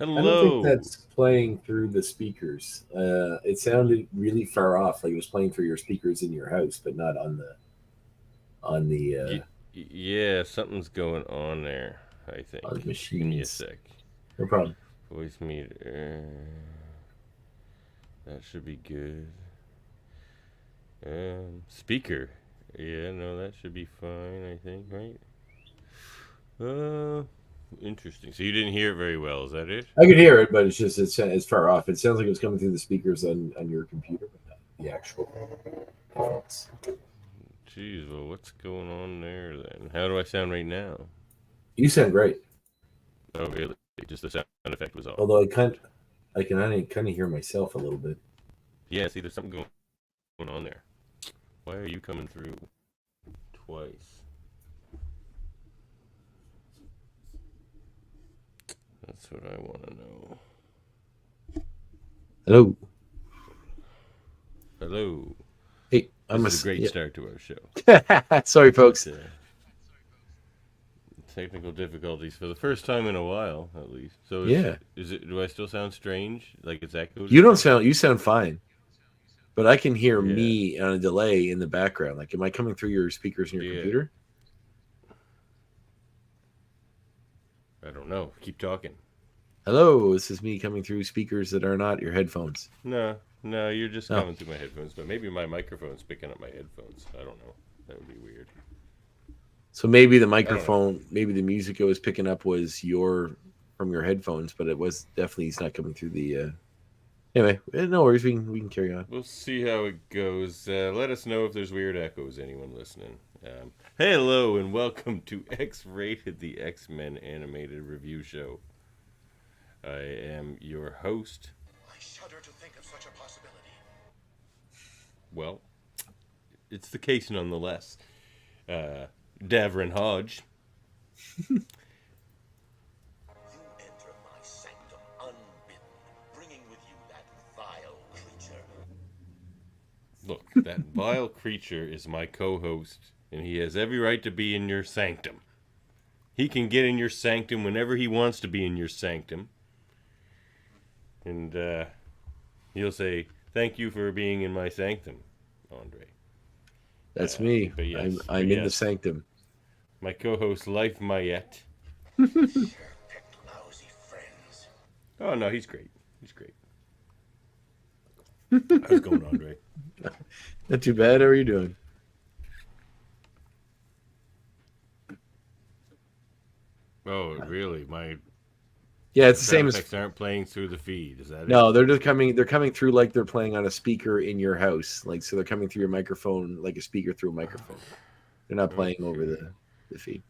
I don't think Hello. that's playing through the speakers. It sounded really far off, like it was playing through your speakers in your house, but not Y- yeah, something's going on there, I on think. the Give me a machines. sec. No problem. Voice meter. That should be good. Speaker. Yeah, no, that should be fine, I think, right? Uh, Interesting. So you didn't hear it very well, is that it? I could hear it, but it's far off. It sounds like it was coming through the speakers on your computer, but not the actual headphones. Jeez, well, what's going on there then? How do I sound right now? You sound great, Oh, really? Just the sound effect was off. although I can only kind of hear myself a little bit. Yeah, see, there's something going on there. Why are you coming through twice? That's what I want to know. Hello. Hello. Hey, This is a great start to our show. Yeah. Sorry, But folks. technical difficulties for the first time in a while, at least. So Yeah, is it? Do I still sound strange? Like it's echoed you and don't stuff? sound. You sound fine, but I can hear Yeah. me on a delay in the background. Like, am I coming through your speakers in your Yeah. computer? I don't know. Keep talking. Hello, this is me coming through speakers that are not your headphones. No, no, you're just Oh, coming through my headphones, but maybe my microphone's picking up my headphones. I don't know. That would be weird. so maybe the I don't know. microphone, maybe the music I was picking up was from your headphones, but it was definitely it's not coming through the. Anyway, no worries. We can carry on. We'll see how it goes. Let us know if there's weird echoes, anyone listening. Hello and welcome to X Rated, the X Men animated review show. I am your host. I shudder to think of such a possibility. Well, it's the case nonetheless. Davan Hodge. You enter my sanctum unbidden, bringing with you that vile creature. Look, that vile creature is my co host, and he has every right to be in your sanctum. He can get in your sanctum whenever he wants to be in your sanctum. And he'll say, "Thank you for being in my sanctum, Andre." That's me. But yes, I'm in the sanctum. my co-host Life Mayette. Sure picked lousy friends. Oh no, he's great. He's great. How's it going, Andre? Not too bad. How are you doing? Oh, really? My Yeah, it's the sound same as effects aren't playing through the feed. Is that it? no. They're just coming. They're coming through like they're playing on a speaker in your house. Like so, they're coming through your microphone like a speaker through a microphone. They're not playing over Okay. the feed.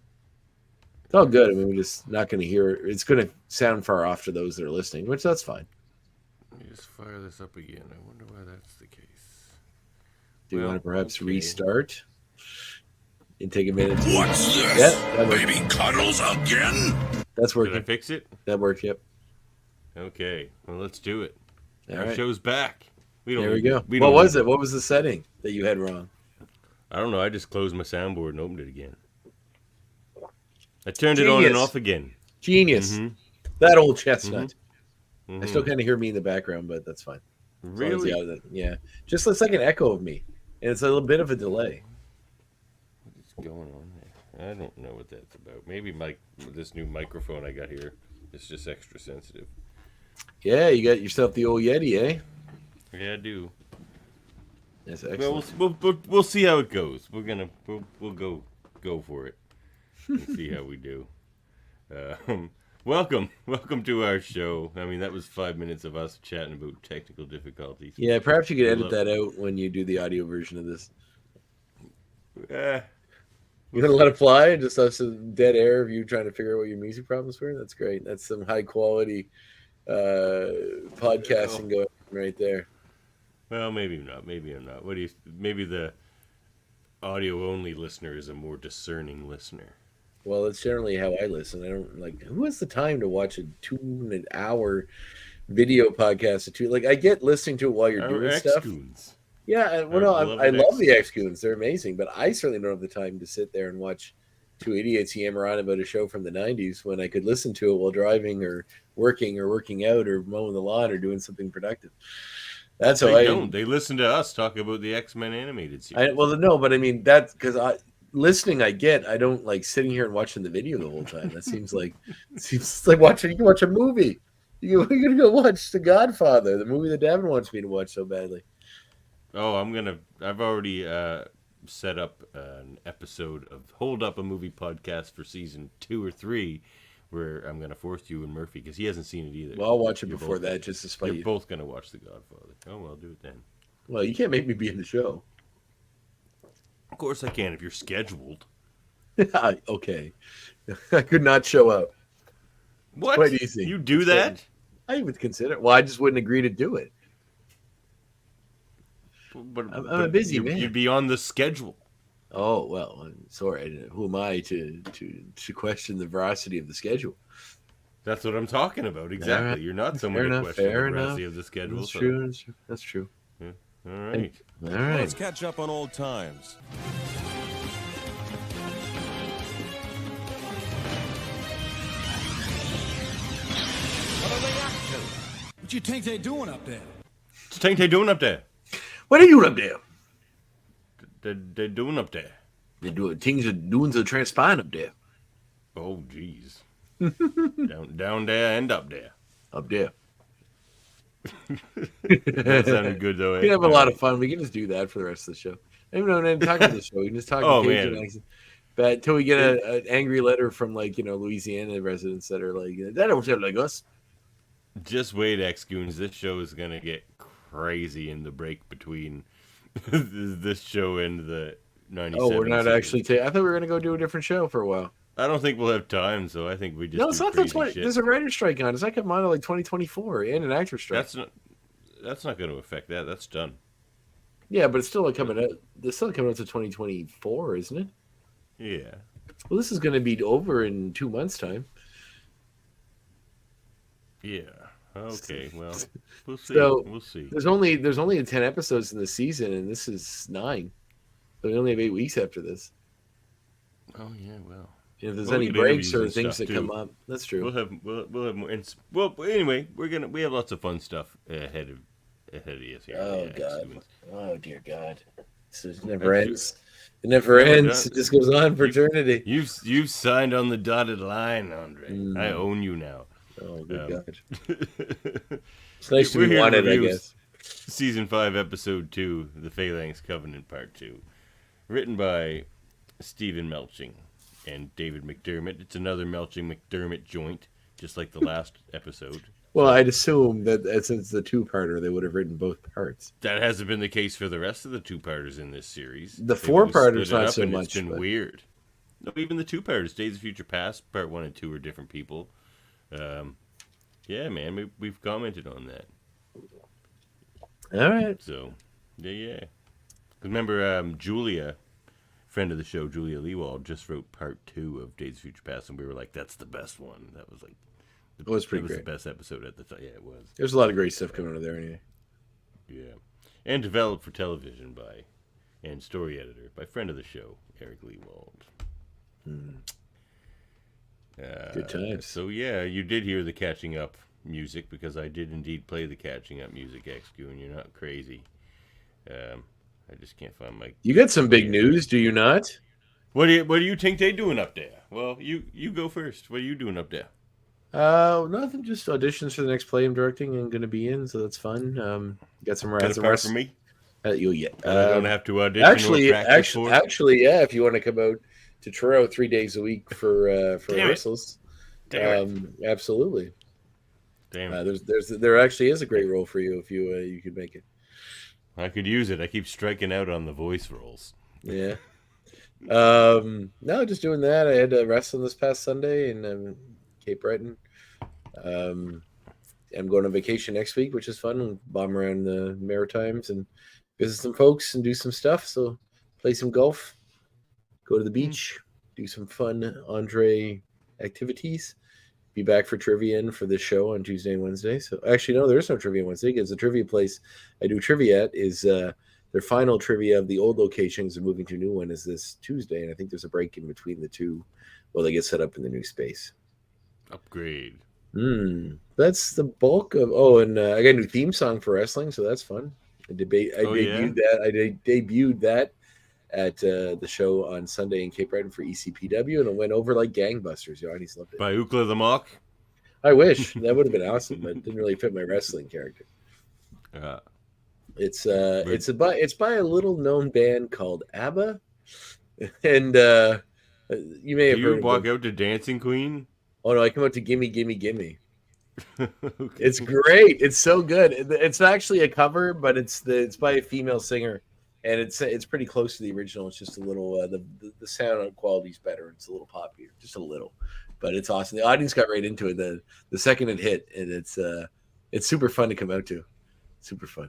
It's all good. I mean, we're just not going to hear it. It's going to sound far off to those that are listening, which that's fine. Let me just fire this up again. I wonder why that's the case. Do you want to perhaps okay. restart and take a minute? What's Yeah, this? that worked. Baby cuddles again? That's Did I working. fix it? That worked. Yep. Okay. Well, let's do it. All Our right. show's back. We don't There we need to- go. we What don't was need it? What was the setting that you had wrong? I don't know. I just closed my soundboard and opened it again. I turned it on and Genius. off again. Genius. Mhm. That old chestnut. Mhm. I still kind of hear me in the background, but that's fine. As long as Really? the other- yeah. Just looks like an echo of me, and it's a little bit of a delay. What's going on there? I don't know what that's about. Maybe this new microphone I got here is just extra sensitive. Yeah, you got yourself the old Yeti, eh? Yeah, I do. That's Well, excellent. we'll see how it goes. We'll go for it and see how we do. Welcome to our show. I mean, that was 5 minutes of us chatting about technical difficulties. Yeah, perhaps you could We edit love- that out when you do the audio version of this. Eh, You gonna let it fly? Just us some dead air of you trying to figure out what your music problems were? That's great. That's some high quality podcasting going on right there. well, maybe not. Maybe I'm not. Maybe the audio only listener is a more discerning listener. Well, it's generally how I listen. I don't like who has the time to watch a 2 hour video podcast or two. Like I get listening to it while you're Our doing stuff. X-Goons. Yeah, well, Our no, I beloved love the X-Goons. X-Goons. They're amazing, but I certainly don't have the time to sit there and watch two idiots yammer on about a show from the 90s when I could listen to it while driving or working out or mowing the lawn or doing something productive. That's how They don't. They listen to us talk about the X-Men animated series. well, no, but I mean that's because listening. I get. I don't like sitting here and watching the video the whole time. That seems like watching. You can watch a movie. You're gonna go watch The Godfather, the movie that Davan wants me to watch so badly. Oh, I've already set up an episode of Hold Up a Movie podcast for season 2 or 3, where I'm gonna force you and Murphy because he hasn't seen it either. Well, I'll watch it before that, just to spite you. You're both gonna watch The Godfather. Oh, well, I'll do it then. Well, you can't make me be in the show. Of course I can if you're scheduled. Okay, I could not show up. What? Quite easy. You do that? I would consider. Well, I just wouldn't agree to do it. But I'm a busy man. You'd be on the schedule. Oh well, I'm sorry. Who am I to question the veracity of the schedule? That's what I'm talking about. Exactly. Right. You're not someone to question the veracity of the schedule. That's true. That's true. Yeah. All right. All right. Let's catch up on old times. What are they up to? What you think they doing up there? What's the thing they doing up there? What are you up there? They're doing up there. They're doing things are doing the transpire up there. Oh, jeez. down there and up there. Up there. That sounded good, though. We can have a lot of fun. We can just do that for the rest of the show. Even though we're not talking about the show, we can just talk. Oh, Cajun man. accent. But until we get an angry letter from Louisiana residents that are like, that don't sound like us. Just wait, X-Goons. This show is going to get crazy in the break between this show and the 97. Oh, we're not series. actually. I thought we were going to go do a different show for a while. I don't think we'll have time, so I think we just No, it's do not the crazy 20. shit. There's a writer's strike on. It's not coming on like 2024 and an actor strike. That's not going to affect that. That's done. Yeah, but it's still not coming out. It's still coming out to 2024, isn't it? Yeah. Well, this is going to be over in 2 months' time. Yeah. Okay. Well, we'll see. So, we'll see. There's only 10 episodes in the season, and this is 9. So we only have 8 weeks after this. Oh yeah. Well. If there's We'll any get breaks interviews or and things stuff, that too. come up, that's true. We'll have more. Well, anyway, we have lots of fun stuff ahead of us here. Oh Yeah, God! X-Goons. Oh dear God! It never ends. It never ends. It just goes on for eternity. You've signed on the dotted line, Andre. Mm. I own you now. Oh good God! God. It's nice to We're be here to wanted, I review guess. Season 5, Episode 2, The Phalanx Covenant Part 2. Written by Stephen Melching and David McDermott. It's another Melching-McDermott joint, just like the last episode. Well, I'd assume that since the two-parter, they would have written both parts. That hasn't been the case for the rest of the two-parters in this series. The They've always four-parter's split it not up, so and much, It's been but- weird. No, even the two-parters, Days of Future Past, Part 1 and 2 are different people. Yeah, man, we've commented on that. All right. So, yeah. 'Cause remember, Julia, friend of the show, Julia Leewald, just wrote Part 2 of Days of Future Past, and we were like, that's the best one. That was like... It was pretty the great. best episode at the time. Yeah, it was. There's a lot of great stuff coming out of there anyway. Yeah. And developed for television by, and story editor by friend of the show, Eric Leewald. Good times. So, yeah, you did hear the catching up music, because I did indeed play the catching up music, XQ, and you're not crazy. I just can't find my... You got some big news, do you not? What do you think they doing up there? Well, you go first. What are you doing up there? Nothing. Just auditions for the next play I'm directing and going to be in, so that's fun. Got some Kind of far from me. Yeah. I don't have to audition or practice for it? Actually, yeah. If you want to come out to Toronto 3 days a week for Damn it. rehearsals, absolutely. Damn it. There actually is a great role for you if you could make it. I could use it. I keep striking out on the voice roles. Yeah. No, just doing that. I had wrestling this past Sunday in Cape Breton. I'm going on vacation next week, which is fun. We'll bomb around the Maritimes and visit some folks and do some stuff. So play some golf, go to the beach, do some fun Andre activities. Be back for trivia in for this show on Tuesday and Wednesday. So actually, no, there is no trivia on Wednesday because the trivia place I do trivia at is their final trivia of the old locations and moving to a new one is this Tuesday, and I think there's a break in between the two while they get set up in the new space. Upgrade. That's the bulk of. Oh, and I got a new theme song for wrestling, so that's fun. I debuted that. I debuted that at the show on Sunday in Cape Breton for ECPW, and it went over like gangbusters. The audience loved it. By Ukla the Mock. I wish that would have been awesome, but it didn't really fit my wrestling character. It's by a little known band called ABBA, and you may have Do heard. you walk out to Dancing Queen? Oh no, I come out to Gimme Gimme Gimme. Okay. It's great. It's so good. It's actually a cover, but it's by a female singer, and it's pretty close to the original. It's just a little the sound quality is better. It's a little poppier, just a little, but it's awesome. The audience got right into it the second it hit, and it's super fun to come out to. Super fun.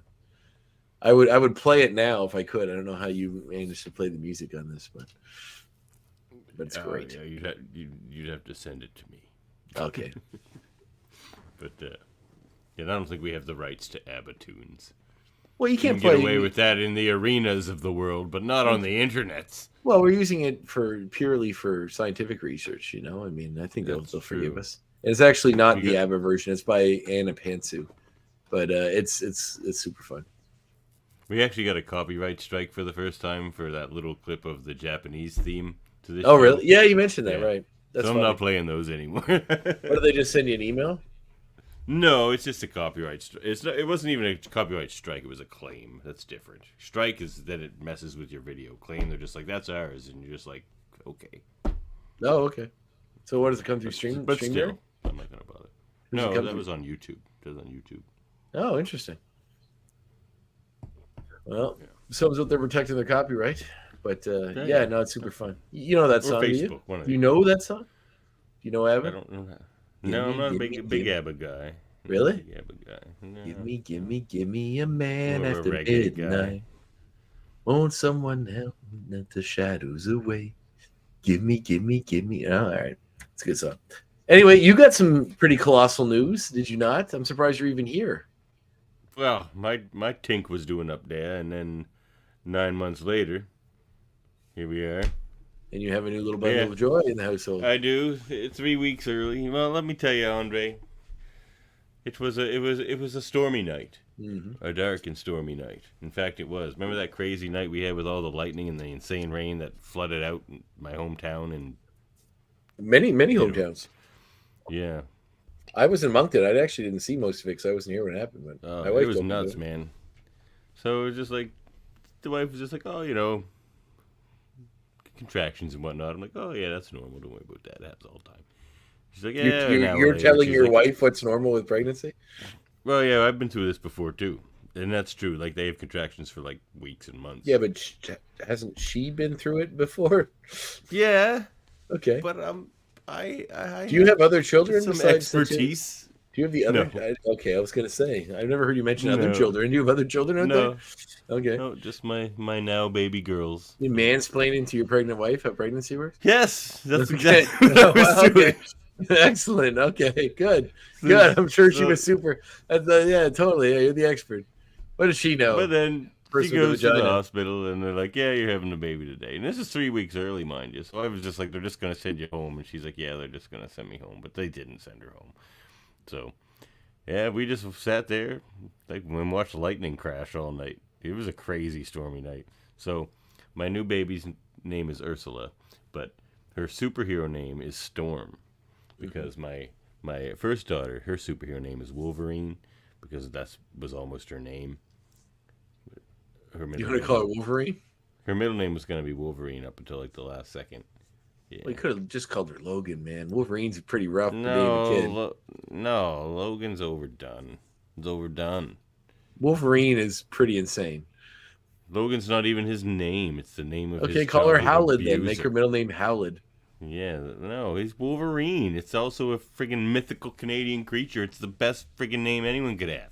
I would play it now if I could. I don't know how you managed to play the music on this, but it's great. Yeah, you'd have to send it to me. Okay. But I don't think we have the rights to ABBA tunes. Well, you You can't can play get away with that in the arenas of the world, but not on the internets. Well, we're using it purely for scientific research. I mean, I think they'll forgive true. us. And it's actually not You the got- ABBA version. It's by Anna Pantsu, but it's super fun. We actually got a copyright strike for the first time for that little clip of the Japanese theme to this Oh, show. really? Yeah, you mentioned that, Yeah. right? That's So I'm funny. not playing those anymore. What did they just send you an email? No, it's just a copyright strike. It wasn't even a copyright strike. It was a claim. That's different. Strike is that it messes with your video. Claim, they're just like, that's ours. And you're just like, okay. Oh, okay. So what does it come through stream? But stream still, there? I'm not going to bother. Who's it No, come that through? was on YouTube. It was on YouTube. Oh, interesting. Well, Yeah. someone's out there protecting their copyright, but Yeah. yeah, no, it's super fun. You know that Or song? Do you? Facebook, one of Do you the- know that song? Do you know I ABBA? don't know that. No, I'm not a big ABBA guy. Really? Big ABBA guy. No. Give me a man More of a after reggae guy. midnight. Won't someone help me let the shadows away? Give me. Oh, all right. It's a good song. Anyway, you got some pretty colossal news, did you not? I'm surprised you're even here. Well, my tink was doing up there, and then 9 months later, here we are. And you have a new little bundle Yeah. of joy in the household. I do. 3 weeks early. Well, let me tell you, Andre. It was a stormy night, a dark and stormy night. In fact, it was. Remember that crazy night we had with all the lightning and the insane rain that flooded out my hometown? And Many hometowns. yeah, I was in Moncton. I actually didn't see most of it because I wasn't here when it happened. But my wife it was told me nuts, to. man. So it was just like the wife was just like, oh, contractions and whatnot. I'm like, oh yeah, that's normal. Don't worry about that. That happens all the time. She's like, yeah. You're telling your wife what's normal with pregnancy? Well, yeah, I've been through this before too, and that's true. Like they have contractions for like weeks and months. Yeah, but hasn't she been through it before? Yeah, Okay. but I Do you have other children some besides the two? expertise. Do you have the other? No. Okay, I was going to say. I've never heard you mention other No. children. Do you have other children out No, there? Okay. no, just my now baby girls. You mansplaining to your pregnant wife how pregnancy works? Yes, that's Okay. exactly what I was doing. Okay. Excellent. Okay, good. Good. I'm sure she So- was super. Yeah, totally. Yeah, you're the expert. What does she know? But then she Person with a goes to the vagina. hospital, and they're like, "Yeah, you're having a baby today." And this is 3 weeks early, mind you. So I was just like, "They're just gonna send you home," and she's like, "Yeah, they're just gonna send me home," but they didn't send her home. So, yeah, we just sat there, like, and watched lightning crash all night. It was a crazy stormy night. So, my new baby's name is Ursula, but her superhero name is Storm, because my first daughter, her superhero name is Wolverine, because that was almost her name. Her You middle want to name- call her Wolverine? Her middle name was going to be Wolverine up until like the last second. Yeah. We could have just called her Logan, man. Wolverine's pretty rough to name a No, kid. no, Logan's overdone. It's overdone. Wolverine is pretty insane. Logan's not even his name. It's the name of his Okay, call her childhood Howlid then. Make abuser. her middle name Howlid. Yeah, no, he's Wolverine. It's also a friggin' mythical Canadian creature. It's the best friggin' name anyone could have.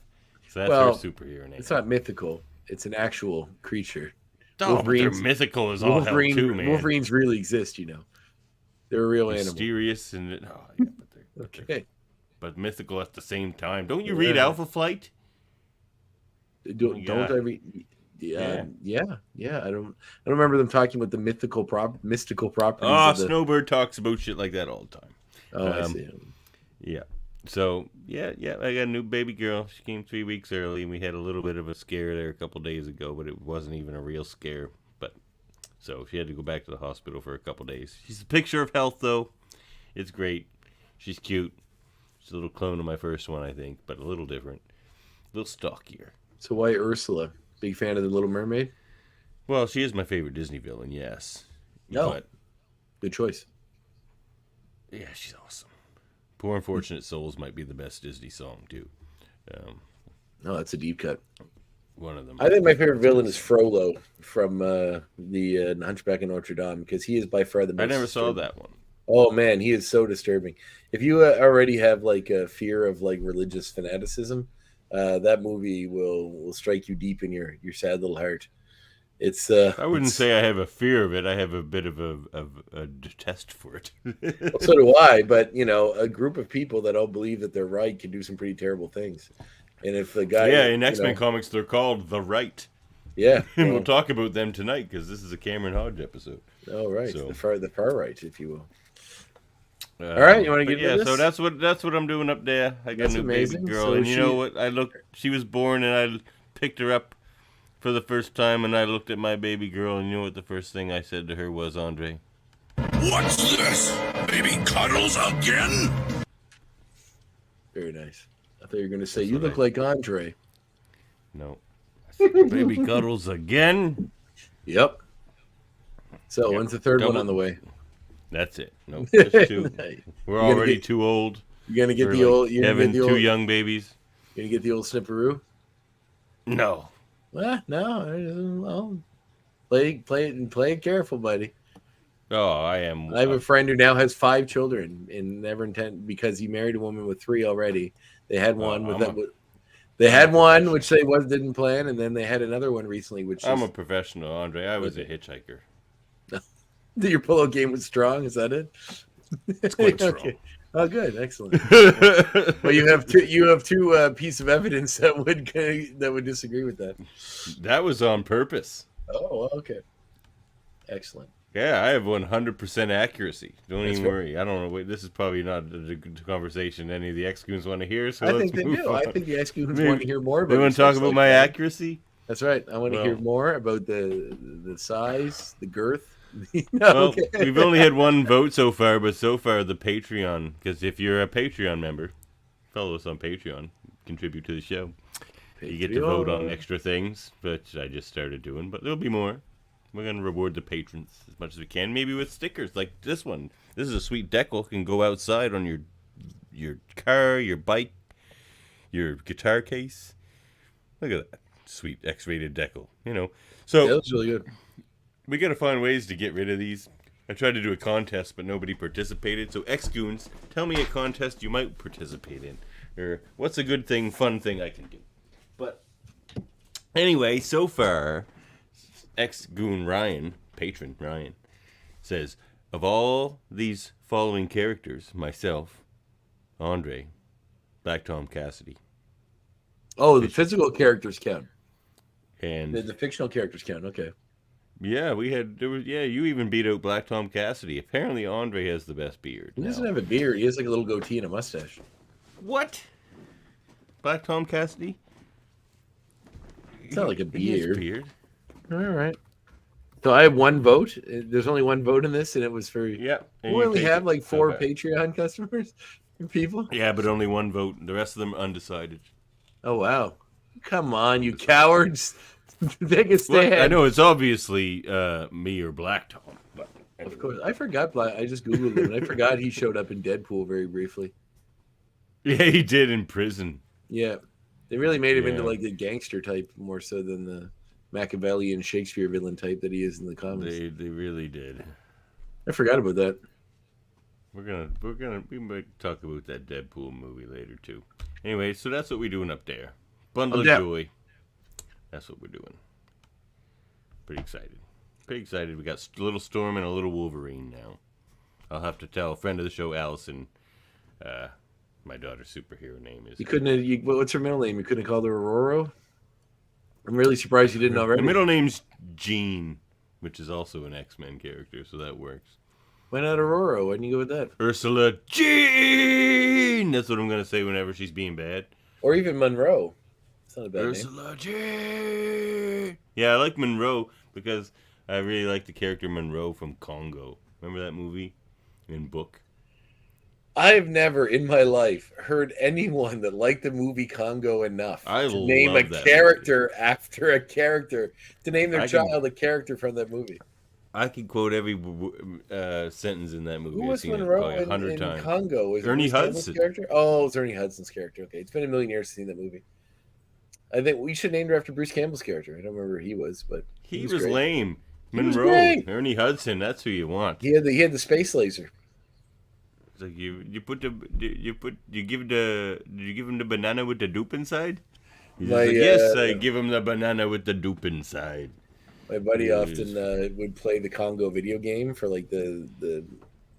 So that's Well, her superhero name. It's not mythical. It's an actual creature. Oh, but they're Wolverine's- mythical as all hell too, man. Wolverines really exist, you know. They're a real animal. Mysterious and yeah, but they're Okay. but mythical at the same time. Don't you read Yeah. Alpha Flight? Don't Yeah. I read? Yeah. I don't remember them talking about the mystical properties Oh, of the. Snowbird talks about shit like that all the time. Oh, I see. Yeah. So, yeah, I got a new baby girl. She came 3 weeks early, and we had a little bit of a scare there a couple days ago, but it wasn't even a real scare. But so she had to go back to the hospital for a couple days. She's a picture of health, though. It's great. She's cute. She's a little clone of my first one, I think, but a little different. A little stockier. So why Ursula? Big fan of the Little Mermaid? Well, she is my favorite Disney villain, yes. No. But, Good choice. yeah, she's awesome. Poor Unfortunate Souls might be the best Disney song, too. No, that's a deep cut. One of them. I think my favorite villain is Frollo from the Hunchback of Notre Dame because he is by far the most. I never saw disturbing. that one. Oh man, he is so disturbing. If you already have like a fear of like religious fanaticism, that movie will strike you deep in your sad little heart. It's I wouldn't say I have a fear of it. I have a bit of a detest for it. well, so do I. But you know, a group of people that all believe that they're right can do some pretty terrible things. And if the guy, Yeah, in X-Men comics, they're called The Right. Yeah, And we'll talk about them tonight because this is a Cameron Hodge episode. Oh, right. So. The far right, if you will. All right, you want to get into this? So that's what I'm doing up there. I got That's a new amazing. baby girl, So and you know what? She was born, and I picked her up for the first time, and I looked at my baby girl, and you know what the first thing I said to her was, Andre? What's this? Baby cuddles again? Very nice. I thought you were going to say, you look like Andre. No. I said, baby cuddles again? Yep. So, when's the third one Double- on the way? That's it. Nope, just two. We're already too old. You're going to get We're the like old... You're gonna having get the two old, young babies. Going to get the old snipperoo? No. Well, no. Well, play it careful, buddy. Oh, I am. I have a friend who now has 5 children and never intend because he married a woman with 3 already. They had one which they didn't plan, and then they had another one recently. I'm a professional, Andre. I was a hitchhiker. Your pullout game was strong. Is that it? It's quite strong. Okay. Oh, good, excellent. Well, you have two piece of evidence that would disagree with that. That was on purpose. Oh, okay, excellent. Yeah, I have 100% accuracy. Don't That's even right. worry. I don't know. Wait, this is probably not a good conversation any of the X-Goons want to hear. So I let's think they move do. on. I think the X-Goons Maybe- want to hear more about. We want to talk about my accuracy. That's right. I want to hear Well- more about the size, the girth. Well, Okay. we've only had one vote so far, but so far the Patreon, because if you're a Patreon member, follow us on Patreon, contribute to the show. You get to vote on extra things, which I just started doing, but there'll be more. We're going to reward the patrons as much as we can, maybe with stickers like this one. This is a sweet decal. Can go outside on your car, your bike, your guitar case. Look at that. Sweet X-rated decal. So Yeah, that's really good. we got to find ways to get rid of these. I tried to do a contest, but nobody participated. So X-Goons, tell me a contest you might participate in. Or what's a good thing, fun thing I can do. But anyway, so far, X-Goon Ryan, patron Ryan, says, of all these following characters, myself, Andre, Black Tom Cassidy, Oh, the physical characters count. and The fictional characters count. Okay. yeah, you even beat out Black Tom Cassidy. Apparently Andre has the best beard. He doesn't now. have a beard. He has like a little goatee and a mustache. What? Black Tom Cassidy? It's not like a He has beard. beard. All right. So I have one vote. There's only one vote in this, and it was for. Yeah. and We you only take have it. like 4 Okay. Patreon customers, people. Yeah, but only one vote. The rest of them undecided. Oh wow! Come on, you cowards! Take a Well, stand. I know it's obviously me or Black Tom, but Of course, I forgot. I just googled him, and I forgot he showed up in Deadpool very briefly. yeah, he did in prison. Yeah, they really made him into Yeah. like the gangster type more so than the Machiavellian Shakespeare villain type that he is in the comics. They really did. I forgot about that. We might talk about that Deadpool movie later too. Anyway, so that's what we're doing up there. Bundle of Up there. joy. That's what we're doing. Pretty excited. We got a little Storm and a little Wolverine now. I'll have to tell a friend of the show, Allison, my daughter's superhero name is. You couldn't. What's her middle name? You couldn't call her Aurora. I'm really surprised you didn't The already. middle name's Jean, which is also an X-Men character, so that works. Why not Aurora? Why didn't you go with that? Ursula Jean! That's what I'm going to say whenever she's being bad. Or even Monroe. It's not a bad name. Ursula Jean! Yeah, I like Monroe because I really like the character Monroe from Congo. Remember that movie in book? I've never in my life heard anyone that liked the movie Congo enough to name a love that character after a character, to name their I child a character from that movie. I can quote every sentence in that movie. Who I've was seen it Monroe probably in 100 times. Congo? Was it Ernie Bruce Campbell's Hudson. character? Oh, it's Ernie Hudson's character. Okay, it's been a million years since I've seen that movie. I think we should name her after Bruce Campbell's character. I don't remember who he was, but He was great. lame. He was Monroe, great. Ernie Hudson. That's who you want. He had the space laser. It's like you give him the banana with the dupe inside? He's just like, yes, I give him the banana with the dupe inside. My buddy Yes. often would play the Congo video game for like the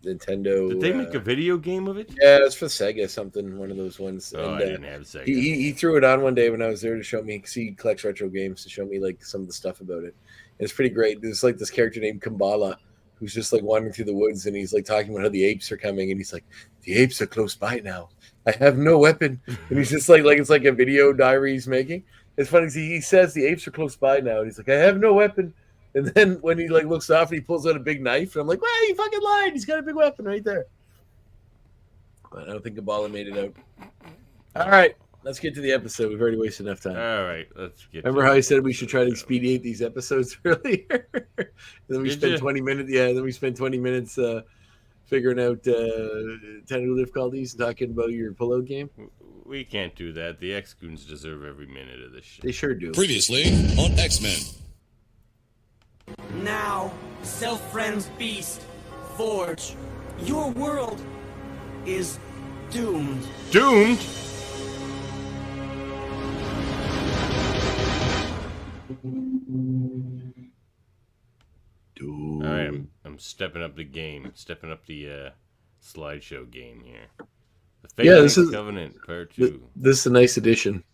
Nintendo. Did they make a video game of it? Yeah, it's for Sega, something, one of those ones. Oh, and, I didn't have Sega. He threw it on one day when I was there to show me, because he collects retro games, to show me like some of the stuff about it. And it's pretty great. There's like this character named Kambala who's just like wandering through the woods, and he's like talking about how the apes are coming, and he's like, the apes are close by now. I have no weapon. And he's just like it's like a video diary he's making. It's funny because he says the apes are close by now, and he's like, I have no weapon. And then when he like looks off and he pulls out a big knife, and I'm like, well, you fucking lied. He's got a big weapon right there. But I don't think Kabbalah made it out. All right, let's get to the episode. We've already wasted enough time. All right, let's get. Remember how I said we should try to expedite these episodes earlier? Then we Did spent you? 20 minutes. Yeah, then we spent 20 minutes figuring out technical difficulties and talking about your pullout game. We can't do that. The X-Goons deserve every minute of this shit. They sure do. Previously on X-Men. Now, self-friend beast, Forge, your world is doomed. Doomed? Dude. All right, I'm stepping up the game. Stepping up the slideshow game here. The Yeah, this Phalanx is- Covenant Part 2. This is a nice addition.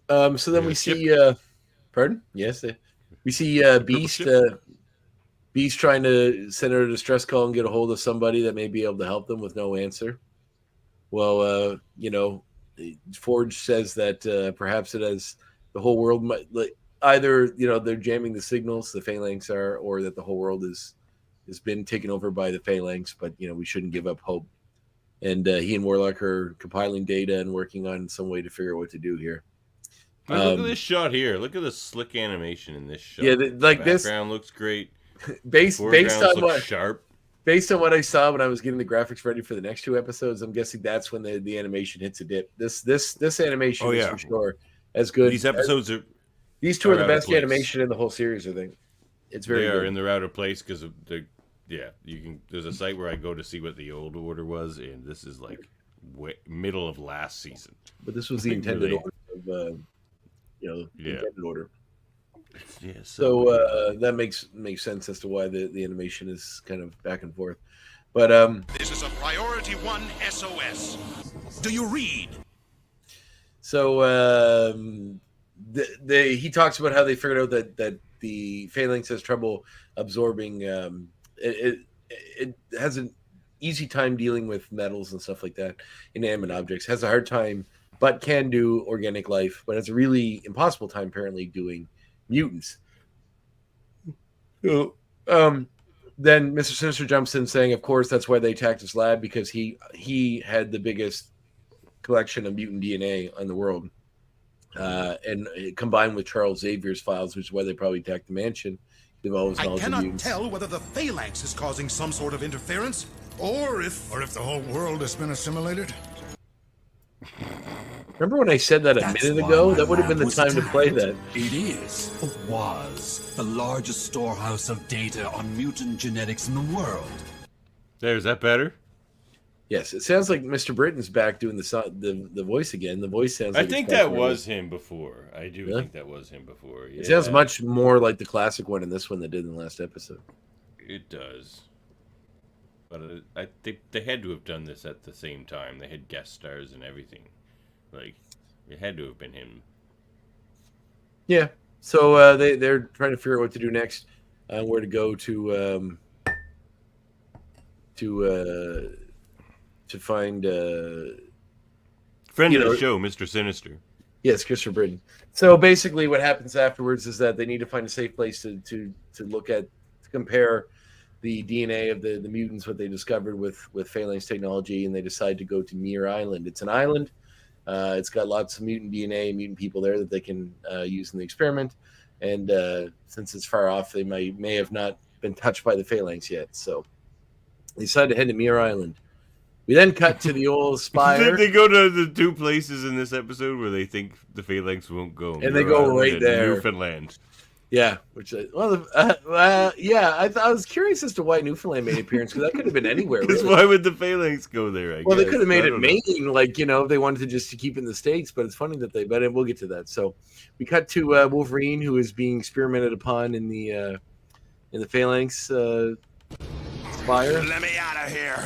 So then Yeah, we ship- see, pardon? Yes, we see Beast. ship. Beast trying to send out a distress call and get a hold of somebody that may be able to help them with no answer. Well, Forge says that perhaps it has the whole world might like either they're jamming the signals, the Phalanx are, or that the whole world has been taken over by the Phalanx. But we shouldn't give up hope. And he and Warlock are compiling data and working on some way to figure out what to do here. Look at this shot here. Look at the slick animation in this shot. Yeah, The background looks great. based Foregrounds on look what sharp. based on what I saw when I was getting the graphics ready for the next two episodes, I'm guessing that's when the animation hits a dip. This animation Oh, is yeah. for sure as good. These episodes are These two are the out of best place. animation in the whole series. I think it's very they are good. in the outer place because of the you can. There's a site where I go to see what the old order was, and this is like middle of last season. But this was the intended Really? order of the intended order. Yeah. So that makes sense as to why the animation is kind of back and forth. But This is a Priority 1 SOS. Do you read? so he talks about how they figured out that the Phalanx has trouble absorbing. It has an easy time dealing with metals and stuff like that, inanimate objects. Has a hard time, but can do organic life. But has a really impossible time apparently doing mutants. So, then Mr. Sinister jumps in saying, of course, that's why they attacked his lab, because he had the biggest collection of mutant DNA in the world. And combined with Charles Xavier's files, which is why they probably attacked the mansion. They've always I knowledge of cannot mutants. tell whether the Phalanx is causing some sort of interference, or if the whole world has been assimilated? Remember when I said that a That's minute why ago? my That would have been the lab was time to play attacked. that. It is, or was, the largest storehouse of data on mutant genetics in the world. There's that better. Yes, it sounds like Mr. Britton's back doing the voice again. The voice sounds like I think it's back that where was him before. I do Really? think that was him before. Yeah. it sounds much more like the classic one in this one that did in the last episode. It does. But I think they had to have done this at the same time. They had guest stars and everything. Like, it had to have been him. Yeah. So they're trying to figure out what to do next, where to go to find Friend you of know, the show, Mr. Sinister. yes, Christopher Britton. So basically, what happens afterwards is that they need to find a safe place to look at, to compare the DNA of the mutants, what they discovered with Phalanx technology, and they decide to go to Muir Island. It's an island. It's got lots of mutant DNA, mutant people there that they can use in the experiment. And since it's far off, they may have not been touched by the Phalanx yet. So they decide to head to Muir Island. We then cut to the old spire. They go to the two places in this episode where they think the Phalanx won't go. And they go right and there. Newfoundland. Yeah, which yeah, I was curious as to why Newfoundland made an appearance, because that could have been anywhere. Because Really. why would the Phalanx go there? Well, guess. they could have made I it don't know. Maine, like, if they wanted to just to keep it in the States. But it's funny that but we'll get to that. So we cut to Wolverine, who is being experimented upon in the Phalanx spire. Let me out of here.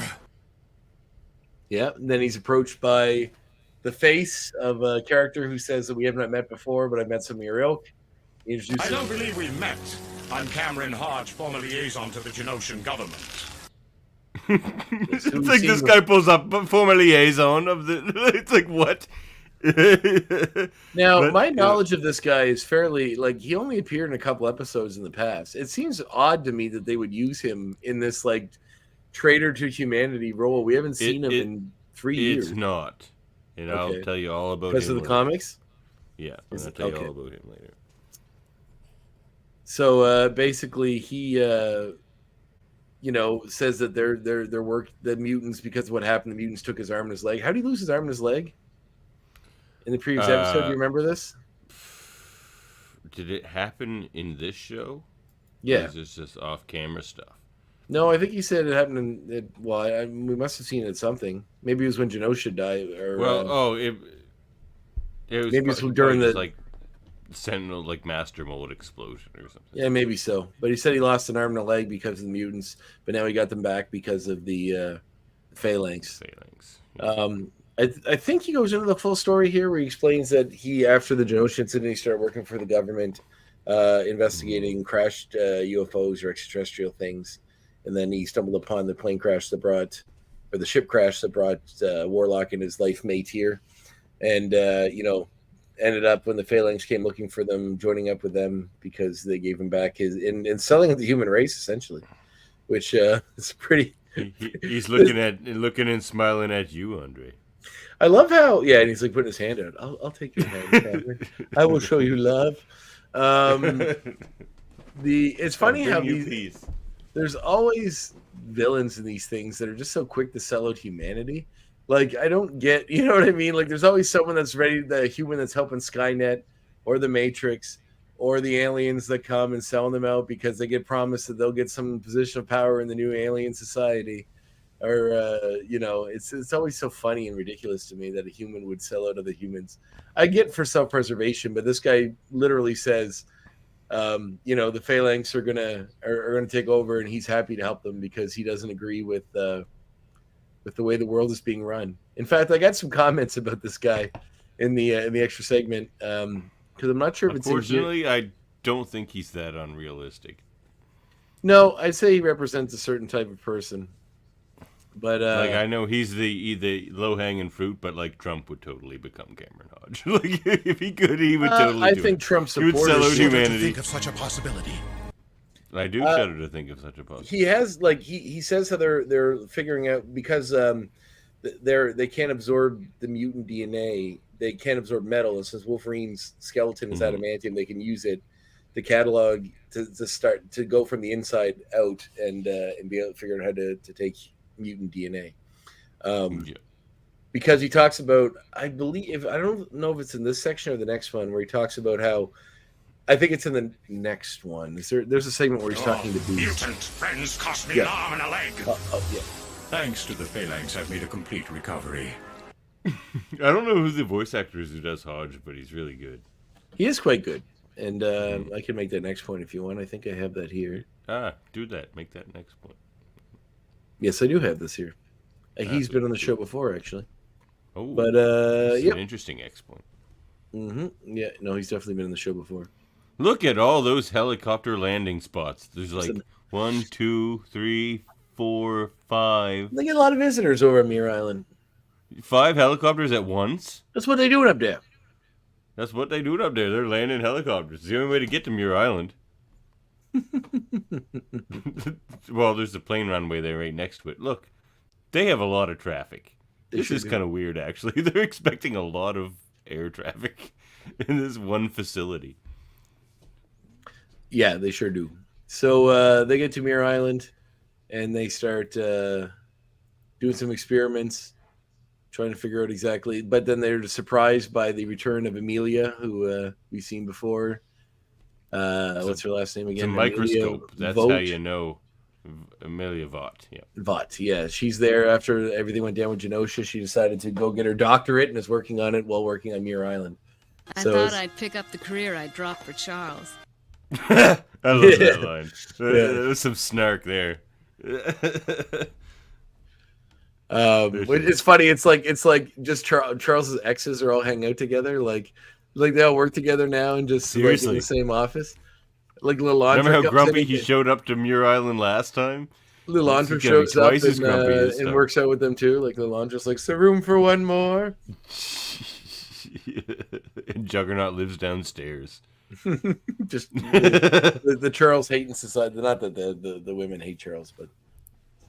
Yeah, and then he's approached by the face of a character who says that we have not met before, but I've met some of your ilk. He I introduces don't believe we've met. I'm Cameron Hodge, former liaison to the Genosian government. It's like this guy pulls up former liaison of the. It's like what? Now, But, my knowledge of this guy is fairly, like, he only appeared in a couple episodes in the past. It seems odd to me that they would use him in this, like, traitor to humanity role. We haven't seen him in 3 years. It's not, and I'll tell you all about because him of the later. comics. Yeah, I'm gonna tell you all about him later. So basically, he says that the mutants, because of what happened, the mutants took his arm and his leg. How did he lose his arm and his leg? In the previous episode, do you remember this? Did it happen in this show? Yeah. Or is this just off-camera stuff? No, I think he said it happened in. We must have seen it at something. Maybe it was when Genosha died. Or, it was maybe it's probably during just the like Sentinel, like Master Mold explosion or something. Yeah, maybe so. But he said he lost an arm and a leg because of the mutants, but now he got them back because of the Phalanx. I think he goes into the full story here, where he explains that after the Genosha incident, he started working for the government, investigating crashed UFOs or extraterrestrial things, and then he stumbled upon the plane crash the ship crash that brought Warlock and his life mate here, and ended up, when the Phalanx came looking for them, joining up with them because they gave him back and selling the human race, essentially, which is pretty. He's looking and smiling at you, Andre. I love how, and he's like putting his hand out. I'll take your hand, Cameron. I will show you love. It's funny how there's always villains in these things that are just so quick to sell out humanity. Like, I don't get, you know what I mean? Like, there's always someone that's ready, the human that's helping Skynet or the Matrix or the aliens that come and sell them out because they get promised that they'll get some position of power in the new alien society. Or, it's always so funny and ridiculous to me that a human would sell out other humans. I get for self-preservation, but this guy literally says, the Phalanx are gonna take over, and he's happy to help them because he doesn't agree with the way the world is being run. In fact, I got some comments about this guy in the extra segment because I'm not sure if it's. Unfortunately, I don't think he's that unrealistic. No, I'd say he represents a certain type of person. But I know he's the low hanging fruit, but like Trump would totally become Cameron Hodge. Like if he could, he would totally. I think Trump supporters would sell out humanity. Think of such a possibility. I do shudder to think of such a possibility. He has he says how they're figuring out because they can't absorb the mutant DNA. They can't absorb metal. And since Wolverine's skeleton is adamantium, they can use it to catalog to start to go from the inside out and be able to figure out how to take mutant DNA. Because he talks about, I don't know if it's in this section or the next one, where he talks about how, I think it's in the next one. There's a segment where he's talking to Beast. Mutant friends cost me an arm and a leg. Yeah. Thanks to the Phalanx, I've made a complete recovery. I don't know who the voice actor is who does Hodge, but he's really good. He is quite good. And I can make that next point if you want. I think I have that here. Do that. Make that next point. Yes, I do have this here. He's been on the show before, actually. Oh, but an interesting X point. Yeah, no, he's definitely been in the show before. Look at all those helicopter landing spots. There's like Listen, 1, 2, 3, 4, 5. they get a lot of visitors over at Muir Island. 5 helicopters at once? That's what they doing up there. That's what they do up there. They're landing helicopters. It's the only way to get to Muir Island. Well, there's the plane runway there right next to it. Look, they have a lot of traffic. This is kind of weird, actually. They're expecting a lot of air traffic in this one facility. Yeah, they sure do. So they get to Muir Island, and they start doing some experiments, trying to figure out exactly. But then they're surprised by the return of Amelia, who we've seen before. What's her last name again? It's a microscope. That's Vogt. how you know Amelia Vought. Yeah. Vought, yeah. She's there after everything went down with Genosha. She decided to go get her doctorate and is working on it while working on Muir Island. I So thought it's- I'd pick up the career I dropped for Charles. I love that line. Yeah. There's some snark there. It's funny. It's like just Charles's exes are all hanging out together. Like they all work together now and just like, in Seriously. the same office. Like Lilandra Remember how comes grumpy in he and- showed up to Muir Island last time? Lilandra He's gotta be shows up twice as grumpy this and time. works out with them too. Like Lilandra's like, "So room for one more." And Juggernaut lives downstairs. Just the Charles hating society. Not that the women hate Charles, but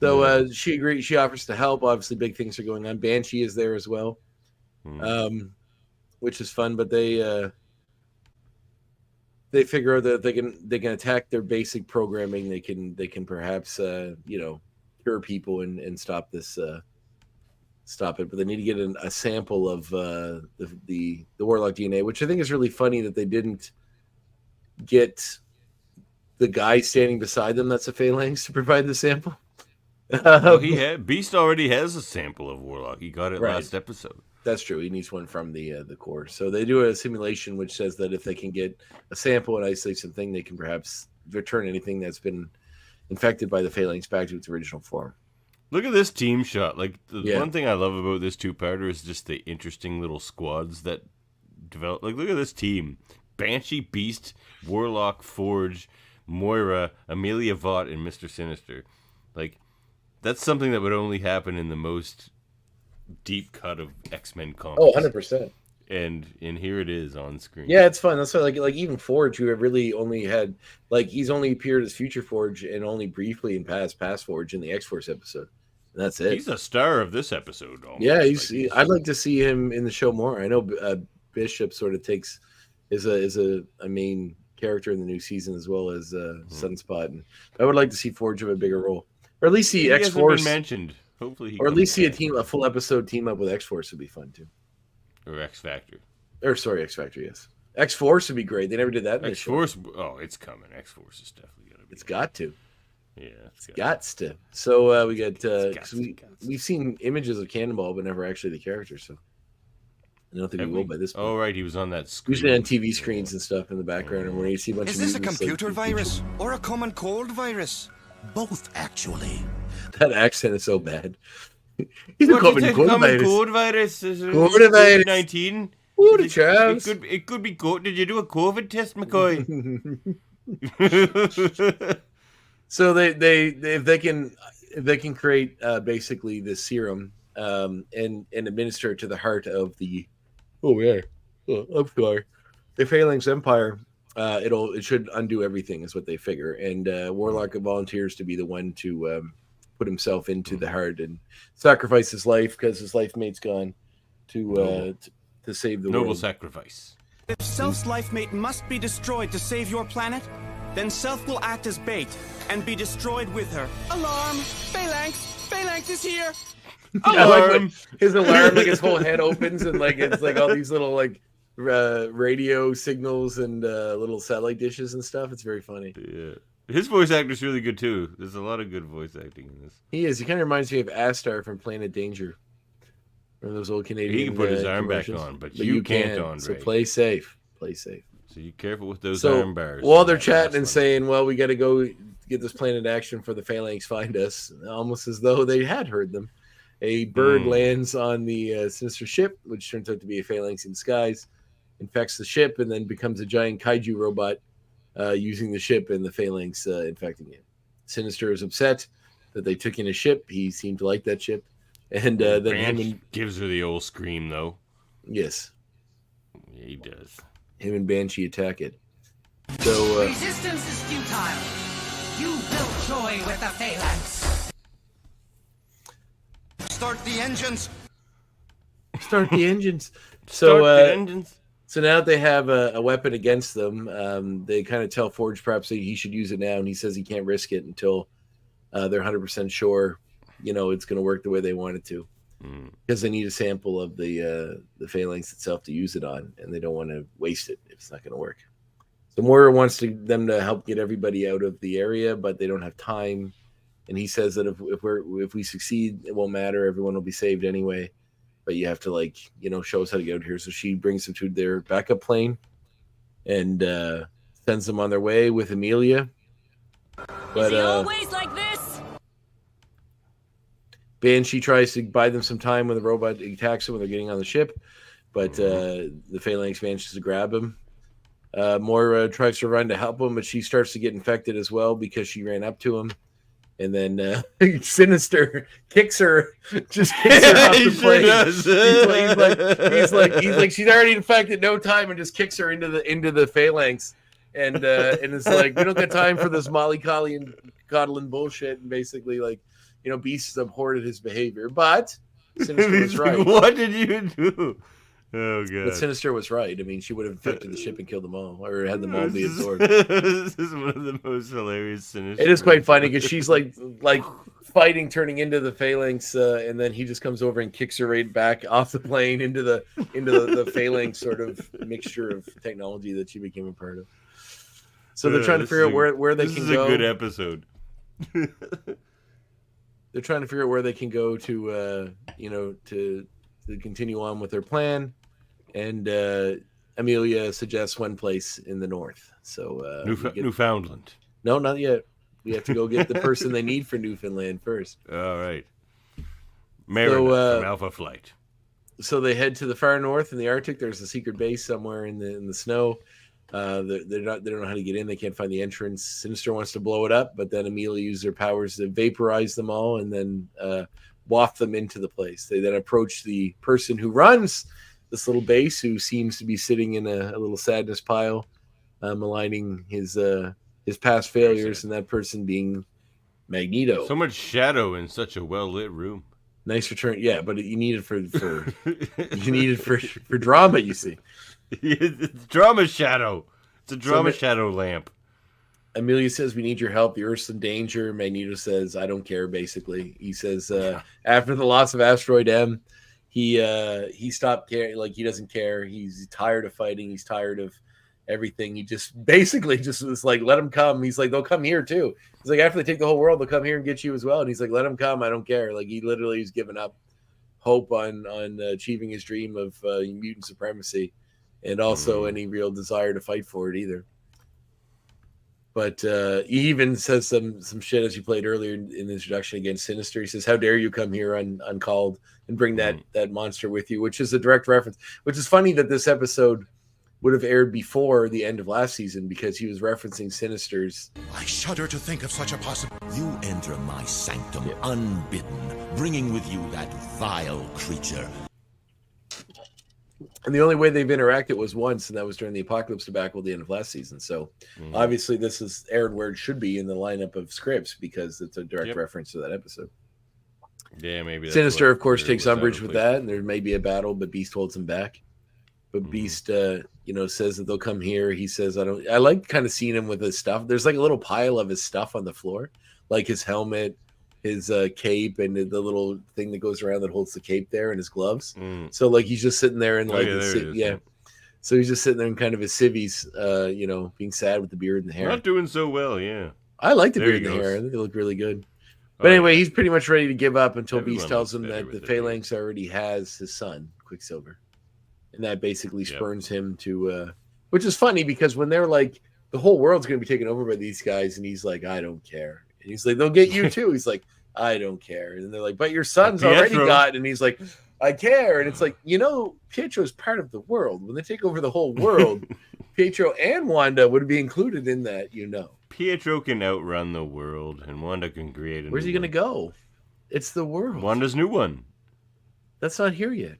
so she agrees. She offers to help. Obviously, big things are going on. Banshee is there as well, which is fun. But they figure out that they can attack their basic programming. They can perhaps cure people and stop this. Stop it, but they need to get a sample of the Warlock DNA, which I think is really funny that they didn't get the guy standing beside them that's a Phalanx to provide the sample. Beast already has a sample of Warlock. He got it Right. last episode. That's true. He needs one from the core. So they do a simulation which says that if they can get a sample and isolate something, they can perhaps return anything that's been infected by the Phalanx back to its original form. Look at this team shot. Like, the Yeah. one thing I love about this two-parter is just the interesting little squads that develop. Like, look at this team. Banshee, Beast, Warlock, Forge, Moira, Amelia Vought, and Mr. Sinister. Like, that's something that would only happen in the most deep cut of X-Men comics. Oh, 100%. And here it is on screen. Yeah, it's fun. That's why, like even Forge, who have really only had he's only appeared as Future Forge and only briefly in past Forge in the X-Force episode, and that's it. He's the star of this episode. Almost. Yeah, I'd like to see him in the show more. I know Bishop sort of is a main character in the new season as well as Sunspot, and I would like to see Forge have a bigger role, or at least see He hasn't X-Force been mentioned. Hopefully, he or at comes least see back. a full episode team up with X-Force would be fun too. Or X Factor. Or sorry, X-Factor, yes. X-Force would be great. They never did that in this show. X-Force, oh, it's coming. X-Force is definitely going to be. It's got to. Yeah, it's Gots to. So we got Gots. we've seen images of Cannonball, but never actually the character. So I don't think we will by this point. Oh, right, he was on that screen. Usually on TV screens and stuff in the background, and where you see a bunch Is of this a mutants, computer like, virus or a common cold virus? Both, actually. That accent is so bad. He's a What, common you think cold common virus. cold virus? Is it Coronavirus. COVID-19? Ooh, the Charles. It could be. Did you do a COVID test, McCoy? So they if they can create basically this serum and administer it to the heart of the I'm sorry, the Phalanx Empire, it should undo everything is what they figure, and Warlock volunteers to be the one to put himself into the heart and sacrifice his life because his life mate's gone to save the Noble world. sacrifice. If Self's life mate must be destroyed to save your planet, then Self will act as bait and be destroyed with her. Alarm! Phalanx! Phalanx is here! I like when his alarm, like his whole head opens and like it's like all these little like radio signals and little satellite dishes and stuff. It's very funny. Yeah. His voice actor's really good too. There's a lot of good voice acting in this. He is. He kind of reminds me of Astar from Planet Danger. One of those old Canadian. He can put his arm back commercials. on, but you can't, Andre. So play safe. Play safe. So you careful with those So arm bars. while they're chatting and saying, "Well, we got to go get this planet action for the Phalanx find us," almost as though they had heard them. A bird lands on the sinister ship, which turns out to be a Phalanx in disguise, infects the ship, and then becomes a giant kaiju robot using the ship and the Phalanx infecting it. Sinister is upset that they took in a ship. He seemed to like that ship. And then him and... gives her the old scream, though. Yes. Yeah, he does. Him and Banshee attack it. So resistance is futile. You will joy with the Phalanx. Start the engines. Start the engines. Start the engines. So now that they have a weapon against them, they kind of tell Forge perhaps that he should use it now, and he says he can't risk it until they're 100% sure, it's going to work the way they want it to, because they need a sample of the Phalanx itself to use it on, and they don't want to waste it if it's not going to work. So Moira wants them to help get everybody out of the area, but they don't have time, and he says that if we succeed, it won't matter. Everyone will be saved anyway. But you have to show us how to get out here. So she brings them to their backup plane and sends them on their way with Amelia. But is he always like this? Banshee tries to buy them some time when the robot attacks them when they're getting on the ship, but the Phalanx manages to grab him. Moira tries to run to help him, but she starts to get infected as well because she ran up to him. And then Sinister kicks her off the plane. He's like, she's already infected, no time, and just kicks her into the Phalanx, and it's like, we don't got time for this mollycoddling bullshit, and basically Beast abhorred his behavior, but Sinister was right. What did you do? Oh god! But Sinister was right. I mean, she would have infected the ship and killed them all, or had them all be absorbed. This is one of the most hilarious Sinister. It is quite funny because she's like fighting, turning into the Phalanx, and then he just comes over and kicks her right back off the plane into the Phalanx sort of mixture of technology that she became a part of. So they're trying to figure out where they can go. This is a good episode. They're trying to figure out where they can go to continue on with their plan. And Amelia suggests one place in the north. So Newfoundland. No, not yet. We have to go get the person they need for Newfoundland first. All right. Mariner from Alpha Flight. So they head to the far north in the Arctic. There's a secret base somewhere in the snow. They don't know how to get in. They can't find the entrance. Sinister wants to blow it up, but then Amelia uses her powers to vaporize them all and then waft them into the place. They then approach the person who runs this little base, who seems to be sitting in a little sadness pile, maligning his past failures, and that person being Magneto. So much shadow in such a well lit room. Nice return, yeah, but you need it for drama. You see, it's drama shadow. It's a drama shadow lamp. Amelia says, "We need your help. The Earth's in danger." Magneto says, "I don't care." Basically, he says, after the loss of Asteroid M, he stopped caring. Like, he doesn't care. He's tired of fighting. He's tired of everything. He just basically just was like, let them come. He's like, they'll come here too. He's like, after they take the whole world, they'll come here and get you as well. And he's like, let them come. I don't care. Like, he literally has given up hope on achieving his dream of mutant supremacy, and also any real desire to fight for it either. But he even says some shit, as you played earlier in the introduction, against Sinister. He says, how dare you come here uncalled and bring that monster with you, which is a direct reference. Which is funny that this episode would have aired before the end of last season, because he was referencing Sinister's. I shudder to think of such a possibility. You enter my sanctum unbidden, bringing with you that vile creature. And the only way they've interacted was once, and that was during the Apocalypse debacle at the end of last season. So obviously this is aired where it should be in the lineup of scripts, because it's a direct reference to that episode. Yeah, maybe. Sinister, of course, takes umbrage with that, and there may be a battle, but Beast holds him back. But Beast, says that they'll come here. He says, I like kind of seeing him with his stuff. There's like a little pile of his stuff on the floor, like his helmet, his cape, and the little thing that goes around that holds the cape there, and his gloves. So like he's just sitting there in like so he's just sitting there in kind of his civvies, being sad with the beard and the hair. Not doing so well, yeah. I like the beard and the hair. I think they look really good. But anyway, he's pretty much ready to give up until Beast tells him that the Phalanx already has his son, Quicksilver. And that basically spurns him to, which is funny, because when they're like, the whole world's going to be taken over by these guys, and he's like, I don't care. And he's like, they'll get you too. He's like, I don't care. And they're like, but your son's Pietro. already got it. And he's like, I care. And it's like, Pietro is part of the world. When they take over the whole world, Pietro and Wanda would be included in that, Pietro can outrun the world, and Wanda can create a Where's he going to go? It's the world. Wanda's new one. That's not here yet.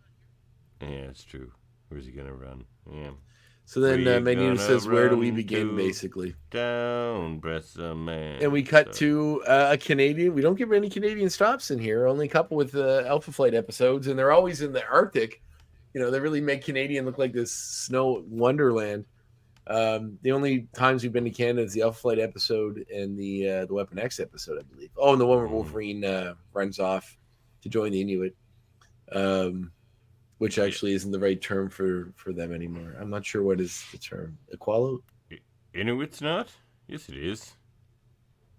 Yeah, it's true. Where's he going to run? Yeah. So then Magneto says, where do we begin, basically? Down, breath of man. And we cut to a Canadian. We don't get any Canadian stops in here. Only a couple with Alpha Flight episodes. And they're always in the Arctic. They really make Canadian look like this snow wonderland. The only times we've been to Canada is the Alpha Flight episode and the Weapon X episode, I believe. Oh, and the one where Wolverine runs off to join the Inuit. Which actually isn't the right term for them anymore. I'm not sure what is the term. Equalo? Inuit's not? Yes, it is.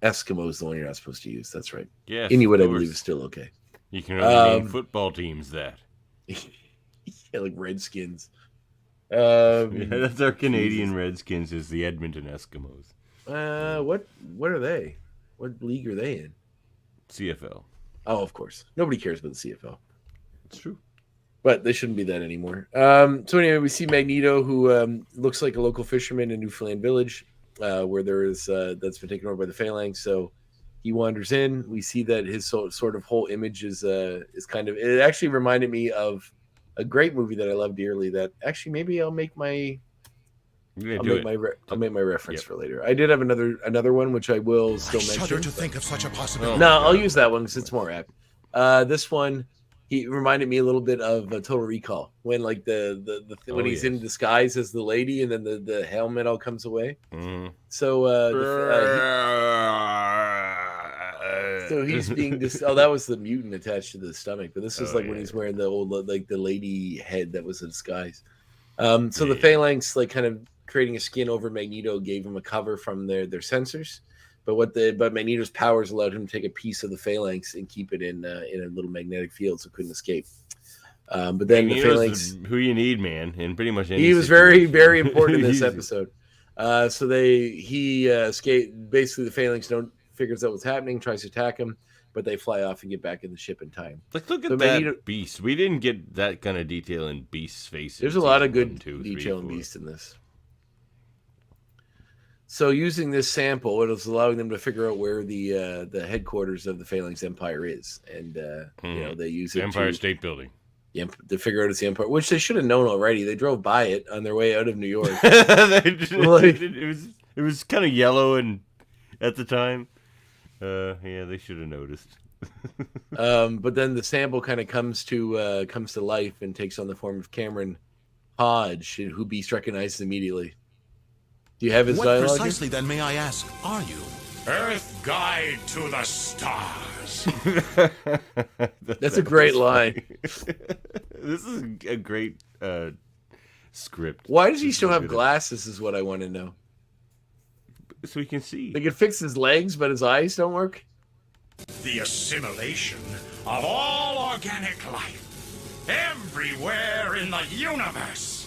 Eskimo is the one you're not supposed to use. That's right. Yes, Inuit, I believe, is still okay. You can only name football teams that. Yeah, like Redskins. That's our Canadian Redskins is the Edmonton Eskimos. What are they? What league are they in? CFL. Oh, of course. Nobody cares about the CFL. It's true. But they shouldn't be that anymore. So anyway, we see Magneto, who looks like a local fisherman in Newfoundland Village, where there is that's been taken over by the Phalanx. So he wanders in. We see that his sort of whole image is kind of. It actually reminded me of a great movie that I love dearly. That actually maybe I'll make my. I'll make my reference for later. I did have another one which I will still mention. I shudder to think of such a possibility. No, I'll use that one because it's more apt. This one. He reminded me a little bit of Total Recall when, like when he's in disguise as the lady, and then the helmet all comes away. Mm-hmm. So, so he's being that was the mutant attached to the stomach, but this is when he's wearing the old the lady head that was a disguise. So the Phalanx kind of creating a skin over Magneto gave him a cover from their sensors. But Magneto's powers allowed him to take a piece of the Phalanx and keep it in a little magnetic field, so it couldn't escape. But then Magneto's the Phalanx, who you need, man, in pretty much any. He was very, very important in this episode. So he escaped. Basically, the Phalanx figures out what's happening, tries to attack him, but they fly off and get back in the ship in time. Like, look at that Beast. We didn't get that kind of detail in Beast's face. There's a lot of good detail in Beast in this. So using this sample, it was allowing them to figure out where the headquarters of the Phalanx Empire is, and they use it Empire State Building. To figure out it's the Empire, which they should have known already. They drove by it on their way out of New York. It was kind of yellow and at the time. They should have noticed. But then the sample kind of comes to life and takes on the form of Cameron Hodge, who Beast recognizes immediately. Do you have his dialogue? What precisely, then, may I ask, are you? Earth Guide to the Stars. That's a great line. This is a great script. Why does he still have glasses is what I want to know. So he can see. They can fix his legs, but his eyes don't work? The assimilation of all organic life everywhere in the universe.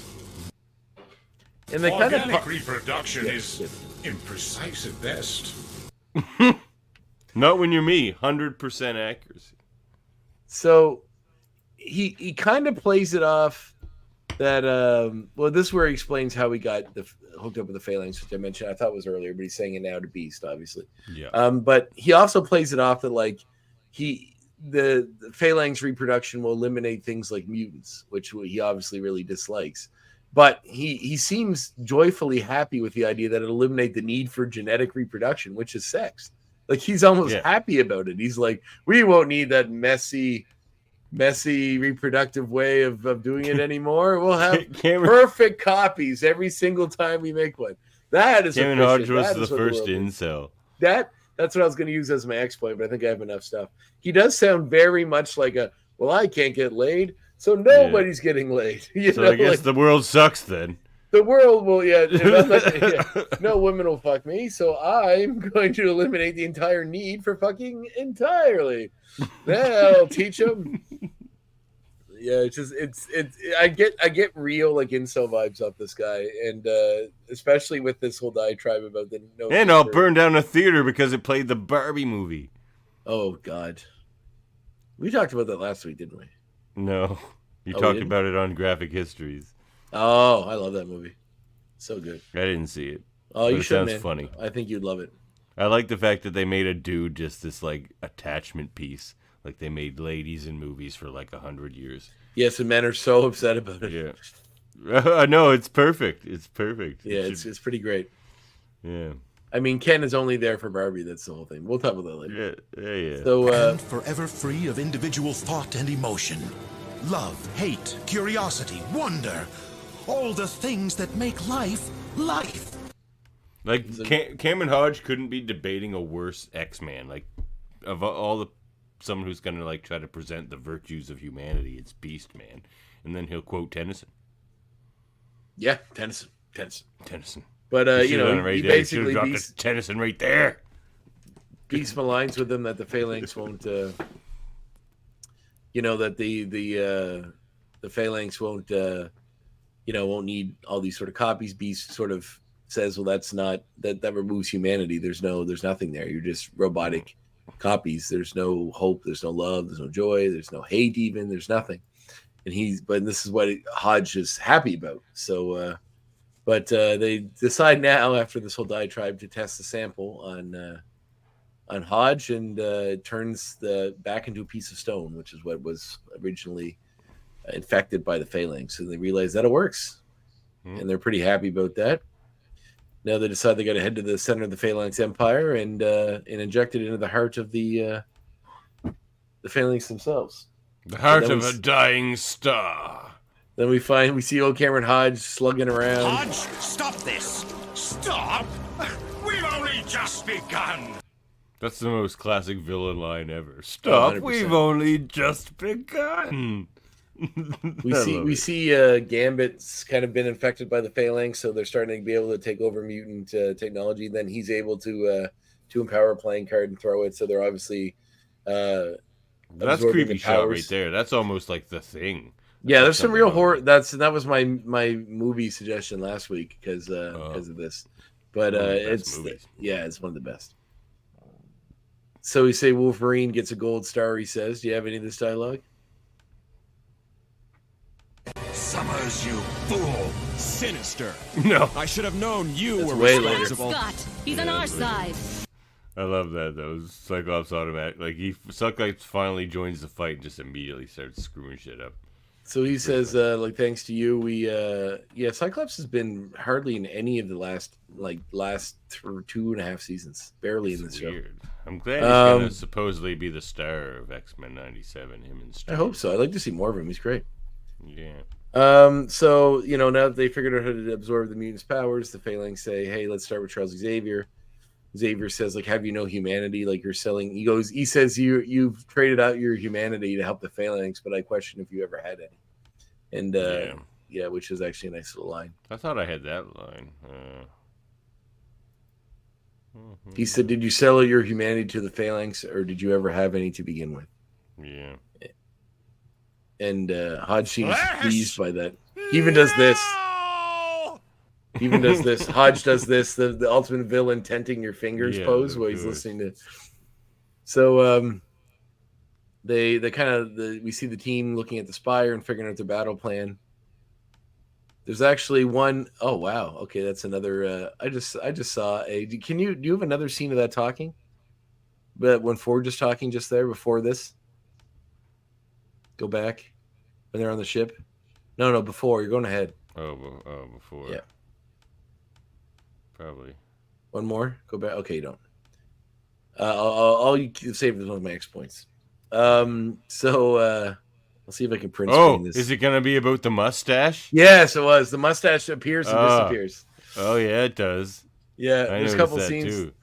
And they organic reproduction is imprecise at best. Not when you're me. 100% accuracy. So he kind of plays it off that this is where he explains how he got hooked up with the Phalanx, which I mentioned. I thought was earlier, but he's saying it now to Beast, obviously. Yeah. But he also plays it off that the Phalanx reproduction will eliminate things like mutants, which he obviously really dislikes. But he seems joyfully happy with the idea that it'll eliminate the need for genetic reproduction, which is sex. Like, he's almost happy about it. He's like, we won't need that messy reproductive way of doing it anymore. We'll have perfect copies every single time we make one. That is Cameron Hodge was the first incel. That's what I was going to use as my exploit, but I think I have enough stuff. He does sound very much like I can't get laid, so nobody's getting laid. I guess the world sucks then. The world will, no women will fuck me, so I'm going to eliminate the entire need for fucking entirely. That'll teach them. Yeah, I get real incel vibes off this guy, and especially with this whole diatribe about the And I'll burn down a theater because it played the Barbie movie. Oh God, we talked about that last week, didn't we? No, you Oh, we talked didn't? about it on Graphic Histories. Oh, I love that movie. So good. I didn't see it. Oh, but you it should, sounds man. funny. I think you'd love it. I like the fact that they made a dude just this like attachment piece. Like they made ladies in movies for like 100 years. Yes, and men are so upset about it. Yeah. No, it's perfect. It's perfect. Yeah, it's pretty great. Yeah. I mean, Ken is only there for Barbie. That's the whole thing. We'll talk about that later. Yeah. So, and forever free of individual thought and emotion. Love, hate, curiosity, wonder. All the things that make life, life. Like, Cameron Hodge couldn't be debating a worse X-Man. Like, of all someone who's going to, like, try to present the virtues of humanity, it's Beast Man. And then he'll quote Tennyson. Yeah, Tennyson. But, he basically... Tennyson right there. Beast maligns with them that the Phalanx won't... that the Phalanx won't... won't need all these sort of copies. Beast sort of says, well, that's not... That removes humanity. There's nothing there. You're just robotic copies. There's no hope. There's no love. There's no joy. There's no hate even. There's nothing. But this is what Hodge is happy about. So... But they decide now, after this whole diatribe, to test the sample on Hodge, and it turns back into a piece of stone, which is what was originally infected by the Phalanx. And they realize that it works, and they're pretty happy about that. Now they decide they got to head to the center of the Phalanx Empire and inject it into the heart of the Phalanx themselves. The heart of a dying star. Then we see old Cameron Hodge slugging around. Hodge, stop this! Stop? We've only just begun! That's the most classic villain line ever. Stop, 100%. We've only just begun. We see Gambit's kind of been infected by the Phalanx, so they're starting to be able to take over mutant technology. Then he's able to empower a playing card and throw it, so they're obviously that's creepy shot right there. That's almost like The Thing. Yeah, there's some real horror. That was my movie suggestion last week because of this, but it's one of the best. So we say Wolverine gets a gold star. He says, "Do you have any of this dialogue?" Summers, you fool! Sinister. No, I should have known you were way responsible. Scott, he's on our side. I love that though. Cyclops automatic. Like Cyclops finally joins the fight and just immediately starts screwing shit up. So he says, thanks to you, Cyclops has been hardly in any of the last 2.5 seasons, barely in this show. I'm glad he's gonna supposedly be the star of X-Men '97. Him and Strange. I hope so. I'd like to see more of him. He's great. Yeah. So now that they figured out how to absorb the mutants' powers, the Phalanx say, "Hey, let's start with Charles Xavier." Xavier says, like, have you no humanity? Like, you're selling. He says you've traded out your humanity to help the Phalanx, but I question if you ever had any. And which is actually a nice little line. I thought I had that line. He said, "Did you sell your humanity to the Phalanx, or did you ever have any to begin with?" Yeah. And Hodge seems pleased by that. He even does this. Hodge does this. The ultimate villain tenting your fingers pose while he's listening to. So they kind of we see the team looking at the spire and figuring out their battle plan. There's actually one. Oh wow. Okay, that's another. I just saw a. Do you have another scene of that talking? But when Ford is talking just there before this. Go back when they're on the ship. No, before. You're going ahead. Oh, before. Yeah. Probably. One more. Go back. Okay, you don't. I'll save this one of my X points. So I'll see if I can print screen this. Is it going to be about the mustache? Yes, it was. The mustache appears and disappears. Oh yeah, it does. Yeah, there's a couple scenes. Too.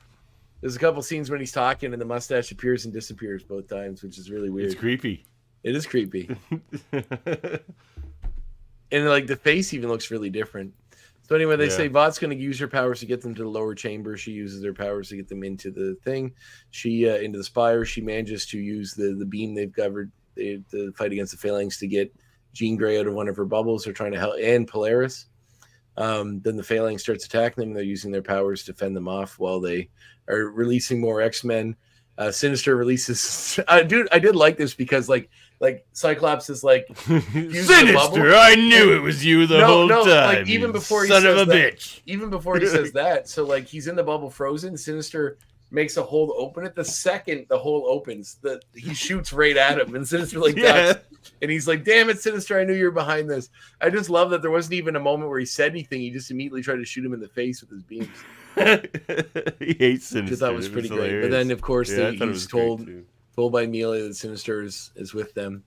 There's a couple scenes when he's talking and the mustache appears and disappears both times, which is really weird. It's creepy. It is creepy. And like the face even looks really different. So anyway, they say Vought's going to use her powers to get them to the lower chamber. She uses her powers to get them into the thing. She into the spire. She manages to use the beam they've covered to fight against the Phalanx to get Jean Grey out of one of her bubbles. They're trying to help, and Polaris. Then the Phalanx starts attacking them. They're using their powers to fend them off while they are releasing more X-Men. Sinister releases. Dude, I did like this because like Cyclops is like Sinister. I knew it was you the whole time. Like even before he son says of a that, bitch. even before he says that, so like he's in the bubble frozen. Sinister makes a hole to open it. The second the hole opens, he shoots right at him, and Sinister like ducks. And he's like, "Damn it, Sinister! I knew you were behind this." I just love that there wasn't even a moment where he said anything. He just immediately tried to shoot him in the face with his beams. He hates Sinister. Which I thought was pretty great. Hilarious. But then, of course, he's told by Amelia that Sinister is with them.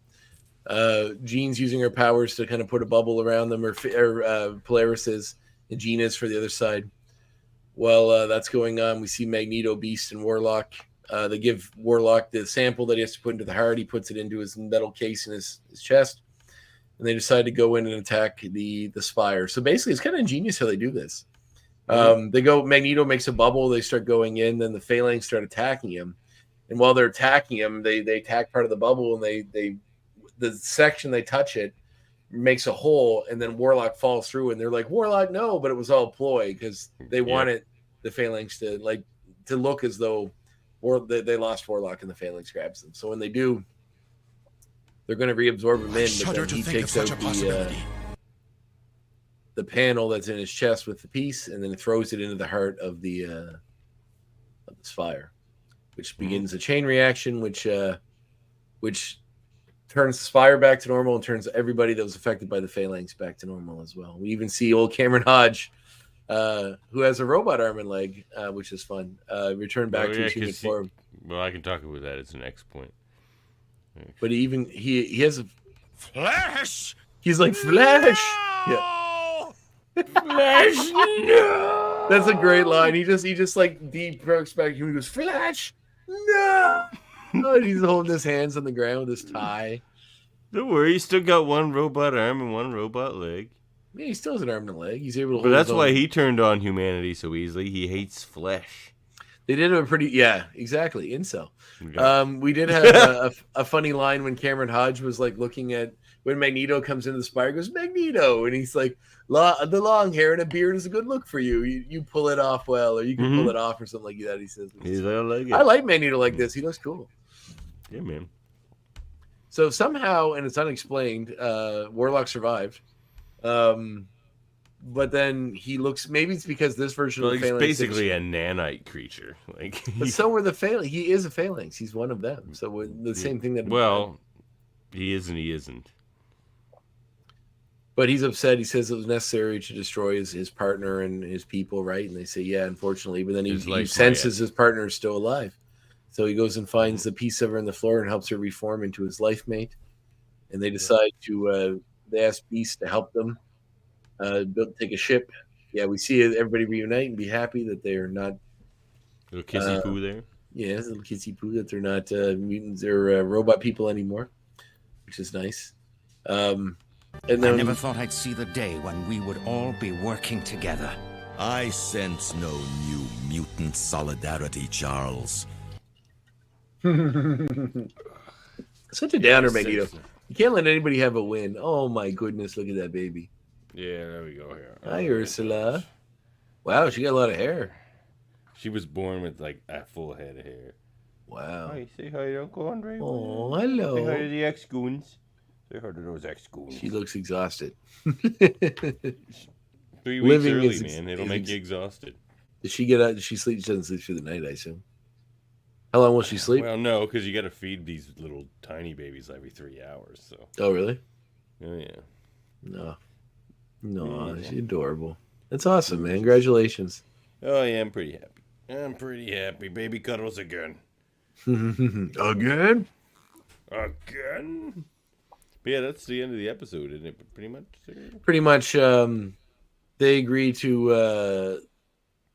Jean's using her powers to kind of put a bubble around them, or Polaris is, and Jean is for the other side. Well, that's going on. We see Magneto, Beast, and Warlock. They give Warlock the sample that he has to put into the heart. He puts it into his metal case in his chest. And they decide to go in and attack the Spire. So basically, it's kind of ingenious how they do this. They go, Magneto makes a bubble. They start going in. Then the Phalanx start attacking him. And while they're attacking him, they attack part of the bubble. And the section they touch it makes a hole. And then Warlock falls through. And they're like, Warlock, no. But it was all a ploy because they wanted the Phalanx to look as though they lost Warlock and the Phalanx grabs them. So when they do, they're going to reabsorb him in, but then he takes out the panel that's in his chest with the piece, and then throws it into the heart of the Spire, which begins a chain reaction, which turns the Spire back to normal and turns everybody that was affected by the Phalanx back to normal as well. We even see old Cameron Hodge, who has a robot arm and leg, which is fun, return back to his human form. Well, I can talk about that. It's the next point. But he has a Flash. He's like Flash. No! Yeah. Flash. No. That's a great line. He just like deep strokes back. He goes Flash. No. Oh, and he's holding his hands on the ground with his tie. Don't worry, he's still got one robot arm and one robot leg. Yeah, he still has an arm and a leg. He's able to. But that's why he turned on humanity so easily. He hates flesh. They did a pretty, exactly, incel. Okay. We did have a funny line when Cameron Hodge was like looking at when Magneto comes into the Spire. Goes Magneto, and he's like, "The long hair and a beard is a good look for you. You pull it off well, or you can pull it off, or something like that." He says, "He's like it. I like Magneto like this. He looks cool." Yeah, man. So somehow, and it's unexplained, Warlock survived. But then he looks. Maybe it's because this version of the Phalanx he's basically a nanite creature. Like, but so were the Phalanx. He is a Phalanx. He's one of them. So the same thing that. Well, he is and he isn't. But he's upset. He says it was necessary to destroy his partner and his people, right? And they say, yeah, unfortunately. But then he senses his partner is still alive. So he goes and finds the piece of her on the floor and helps her reform into his life mate. And they decide to. They ask Beast to help them. Take a ship. Yeah, we see everybody reunite and be happy that they are not little kissy poo there. Yeah, little kissy poo that they're not mutants or robot people anymore, which is nice. And then I never thought I'd see the day when we would all be working together. I sense no new mutant solidarity, Charles. Such a downer, Magneto. You can't let anybody have a win. Oh my goodness, look at that baby. Yeah, there we go. Here. Hi, Ursula. Wow, she got a lot of hair. She was born with like a full head of hair. Wow. Hi, say hi to Uncle Andre. Oh, hello. Say hi to the ex-goons. Say hi to those ex-goons. She looks exhausted. 3 weeks early, man. It'll make you exhausted. Did she get out? Did she sleep? She doesn't sleep through the night, I assume. How long will she sleep? Well, no, because you got to feed these little tiny babies every 3 hours. So. Oh, really? Oh, yeah. No, she's adorable. That's awesome, man. Congratulations. Oh, yeah, I'm pretty happy. Baby cuddles again. Again? But yeah, that's the end of the episode, isn't it? Pretty much. Pretty much. They agree to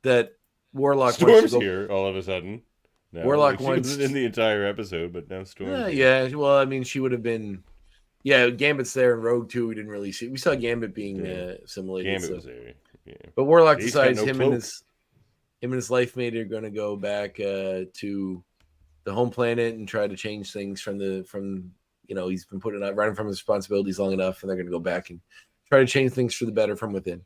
that Warlock. Storm's here all of a sudden. No, Warlock she wasn't in the entire episode, but now Storm. Yeah. Well, I mean, she would have been. Yeah, Gambit's there, and Rogue too. We didn't really see. We saw Gambit being assimilated. Gambit was there. Yeah. But Warlock decides him and his life mate are going to go back to the home planet and try to change things from he's been running from his responsibilities long enough, and they're going to go back and try to change things for the better from within.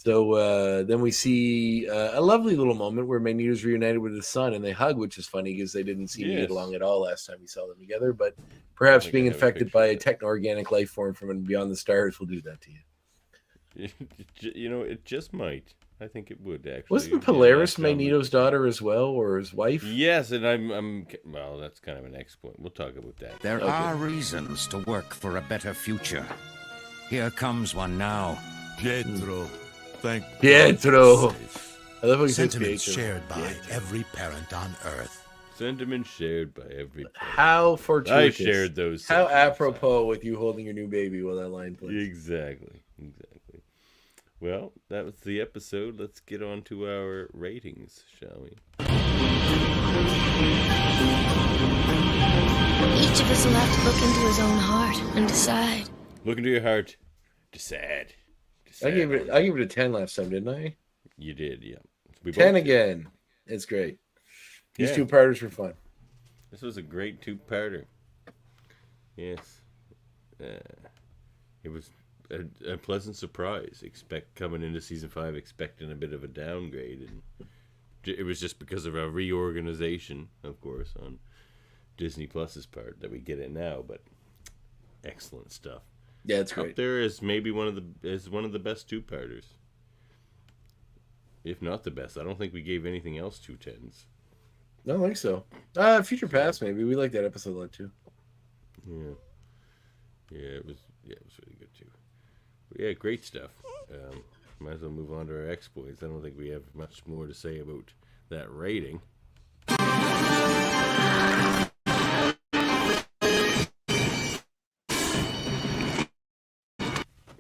So then we see a lovely little moment where Magneto's reunited with his son, and they hug, which is funny because they didn't seem to get along at all last time we saw them together. But perhaps being infected by a techno-organic life form from beyond the stars will do that to you. You know, it just might. I think it would actually. Wasn't Polaris Magneto's daughter as well, or his wife? Yes, and I'm well. That's kind of an next point. We'll talk about that. There are reasons to work for a better future. Here comes one now. Pietro. Thank Pietro. I love how he says Sentiments Pietro. shared by every parent on Earth. Sentiment shared by every parent. How fortuitous. I shared those. How apropos with you holding your new baby while that line plays. Exactly. Well, that was the episode. Let's get on to our ratings, shall we? Each of us will have to look into his own heart and decide. Look into your heart. Decide. I gave it a 10 last time, didn't I? You did, yeah. 10 again. It's great. These two-parters were fun. This was a great two-parter. Yes. It was a pleasant surprise. Coming into season 5, expecting a bit of a downgrade, and it was just because of a reorganization, of course, on Disney Plus's part that we get it now. But excellent stuff. Yeah, it's great. Up there is maybe one of the best two-parters, if not the best. I don't think we gave anything else 2 10s. I don't think so. Future Past, maybe. We like that episode a lot too. Yeah, it was really good too. But yeah, great stuff. Might as well move on to our exploits. I don't think we have much more to say about that rating.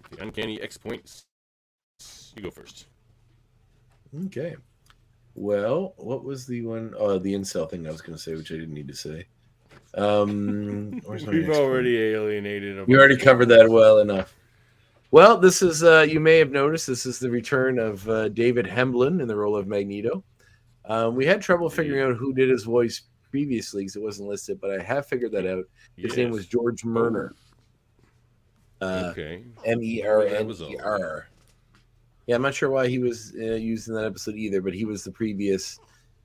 The uncanny exploits. You go first. Okay. Well, what was the one? Oh, the incel thing I was going to say, which I didn't need to say. We've already alienated him. You already covered that well enough. Well, this is, you may have noticed, this is the return of David Hemblin in the role of Magneto. We had trouble figuring out who did his voice previously because it wasn't listed, but I have figured that out. His name was George Murner. Okay. Merner. Yeah, I'm not sure why he was used in that episode either, but he was the previous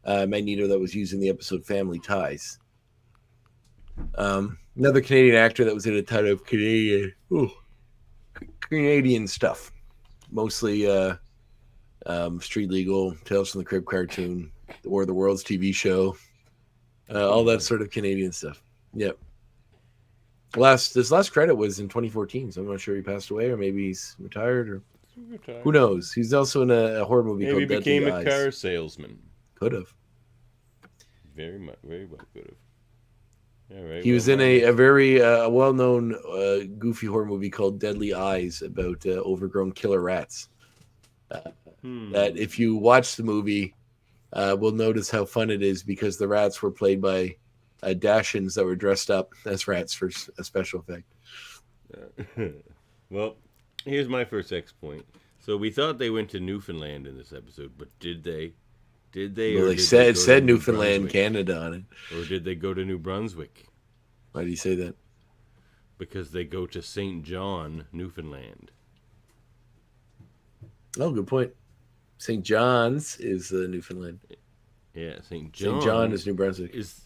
Magneto that was used in the episode Family Ties. Another Canadian actor that was in a ton of Canadian stuff. Mostly Street Legal, Tales from the Crypt cartoon, War of the Worlds TV show, all that sort of Canadian stuff. Yep. His last credit was in 2014, so I'm not sure he passed away or maybe he's retired or who knows. He's also in a horror movie called Deadly became Eyes. a car salesman. Could have. Very well could have. Yeah, right. He was in a very well-known goofy horror movie called Deadly Eyes about overgrown killer rats. That if you watch the movie, will notice how fun it is because the rats were played by Dachshunds that were dressed up as rats for a special effect. Well, here's my first exploit. So we thought they went to Newfoundland in this episode, but did they? Well, they said Newfoundland, Canada on it. Or did they go to New Brunswick? Why do you say that? Because they go to St. John, Newfoundland. Oh, good point. St. John's is Newfoundland. Yeah, St. John. St. John is New Brunswick. Is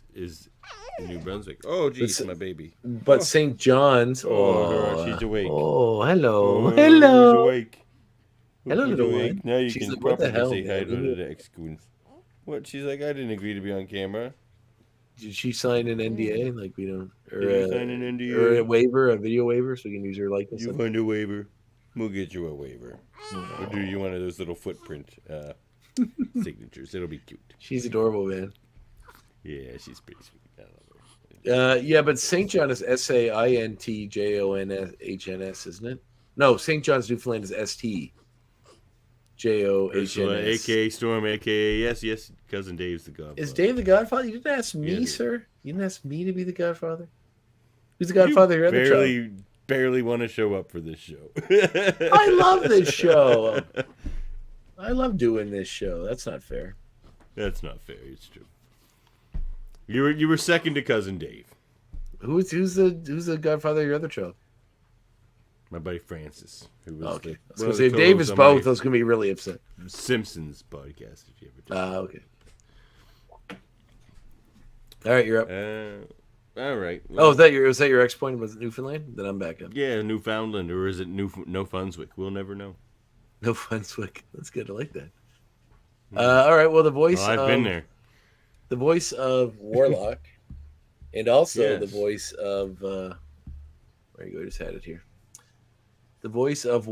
New Brunswick. Oh, geez, my baby. But St. John's. Oh, she's awake. Oh, hello. Oh, hello. She's awake. Hello, little one. Now you She's can like, what the properly hell, say hi man? to the ex-goons. What? She's like, I didn't agree to be on camera. Did she sign an NDA? Like we don't, or Did you sign an NDA? or a waiver, a video waiver, so we can use her likeness. You find a waiver. We'll get you a waiver. Or do you one of those little footprint signatures? It'll be cute. She's adorable, man. Yeah, she's pretty sweet. I love her. Yeah, but St. John is SAINTJONHNS, isn't it? No, St. John's Newfoundland is STJOHNS. AKA Storm, AKA yes, Cousin Dave's the Godfather. Is Dave the Godfather? You didn't ask me, sir. You didn't ask me to be the Godfather. Who's the Godfather? Your other child? Barely want to show up for this show. I love this show. I love doing this show. That's not fair. That's not fair. It's true. You were second to Cousin Dave. Who's the Godfather of your other child? My buddy Francis, who was okay. the, I was going to say, if Dave is both, I was going to be really upset. Simpsons podcast, if you ever okay. All right, you're up. All right. Well, was that your X point? Was it Newfoundland? Then I'm back up. Yeah, Newfoundland, or is it No Funswick? We'll never know. No Funswick. That's good. I like that. All right. Well, the voice. I've been there. The voice of Warlock, and also the voice of. Where you go? I just had it here. The voice of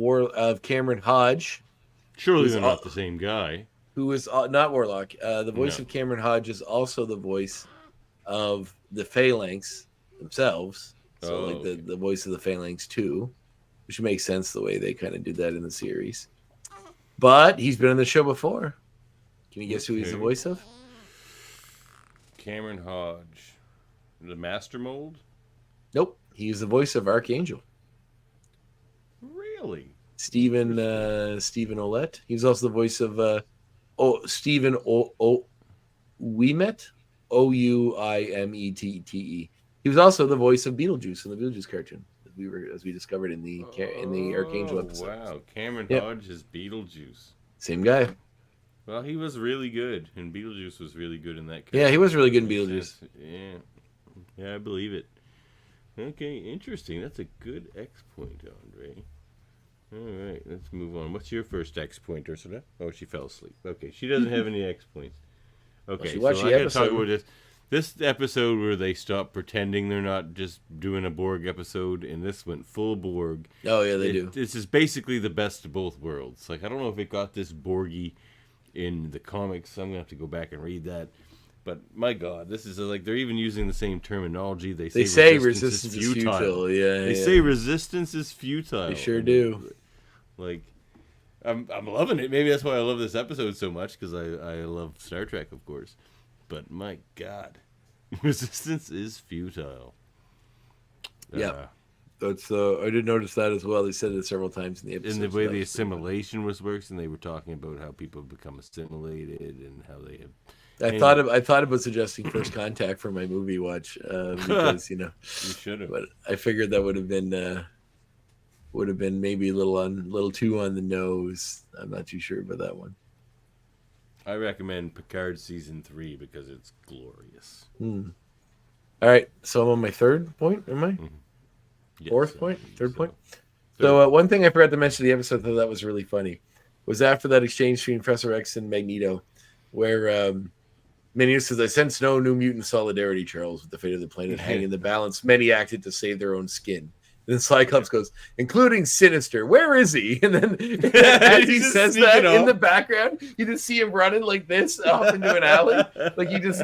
Cameron Hodge. Surely they're not the same guy. Who is not Warlock? The voice of Cameron Hodge is also the voice of the Phalanx themselves. So like the voice of the Phalanx too, which makes sense the way they kind of did that in the series. But he's been on the show before. Can you guess who he's the voice of? Cameron Hodge, the Master Mold. Nope, he's the voice of Archangel. Really? Stephen Ouimet. He was also the voice of Stephen Ouimet. Ouimetete. He was also the voice of Beetlejuice in the Beetlejuice cartoon, as we discovered in the Archangel episode. Wow, Cameron Hodge is Beetlejuice. Same guy. Well, he was really good, and Beetlejuice was really good in that cartoon. Yeah, he was really good in Beetlejuice. Yeah, I believe it. Okay, interesting. That's a good X point, Andre. All right, let's move on. What's your first X point, Ursula? Oh, she fell asleep. Okay, she doesn't have any X points. Okay, so I gotta talk about this episode where they stopped pretending they're not just doing a Borg episode, and this went full Borg. Oh yeah, they do. This is basically the best of both worlds. Like, I don't know if it got this Borgy in the comics. So I'm gonna have to go back and read that. But my God, this is like they're even using the same terminology. They say resistance is futile. Yeah, they say resistance is futile. They sure do. Like, I'm loving it. Maybe that's why I love this episode so much, because I love Star Trek, of course. But my God, resistance is futile. Yeah, that's. I did notice that as well. They said it several times in the episode. And the way the assimilation works, and they were talking about how people have become assimilated and how they have. I thought about suggesting First Contact for my movie watch because you should have. But I figured that would have been maybe a little too on the nose. I'm not too sure about that one. I recommend Picard season 3 because it's glorious. All right, so I'm on my third point. Am I? Yes, Fourth point, third point. So one thing I forgot to mention in the episode that was really funny was after that exchange between Professor X and Magneto, where Magneto says, "I sense no new mutant solidarity, Charles, with the fate of the planet hanging in the balance. Many acted to save their own skin." And then Cyclops goes, "Including Sinister. Where is he?" And then as he says that in the background, you just see him running like this off into an alley. Like you just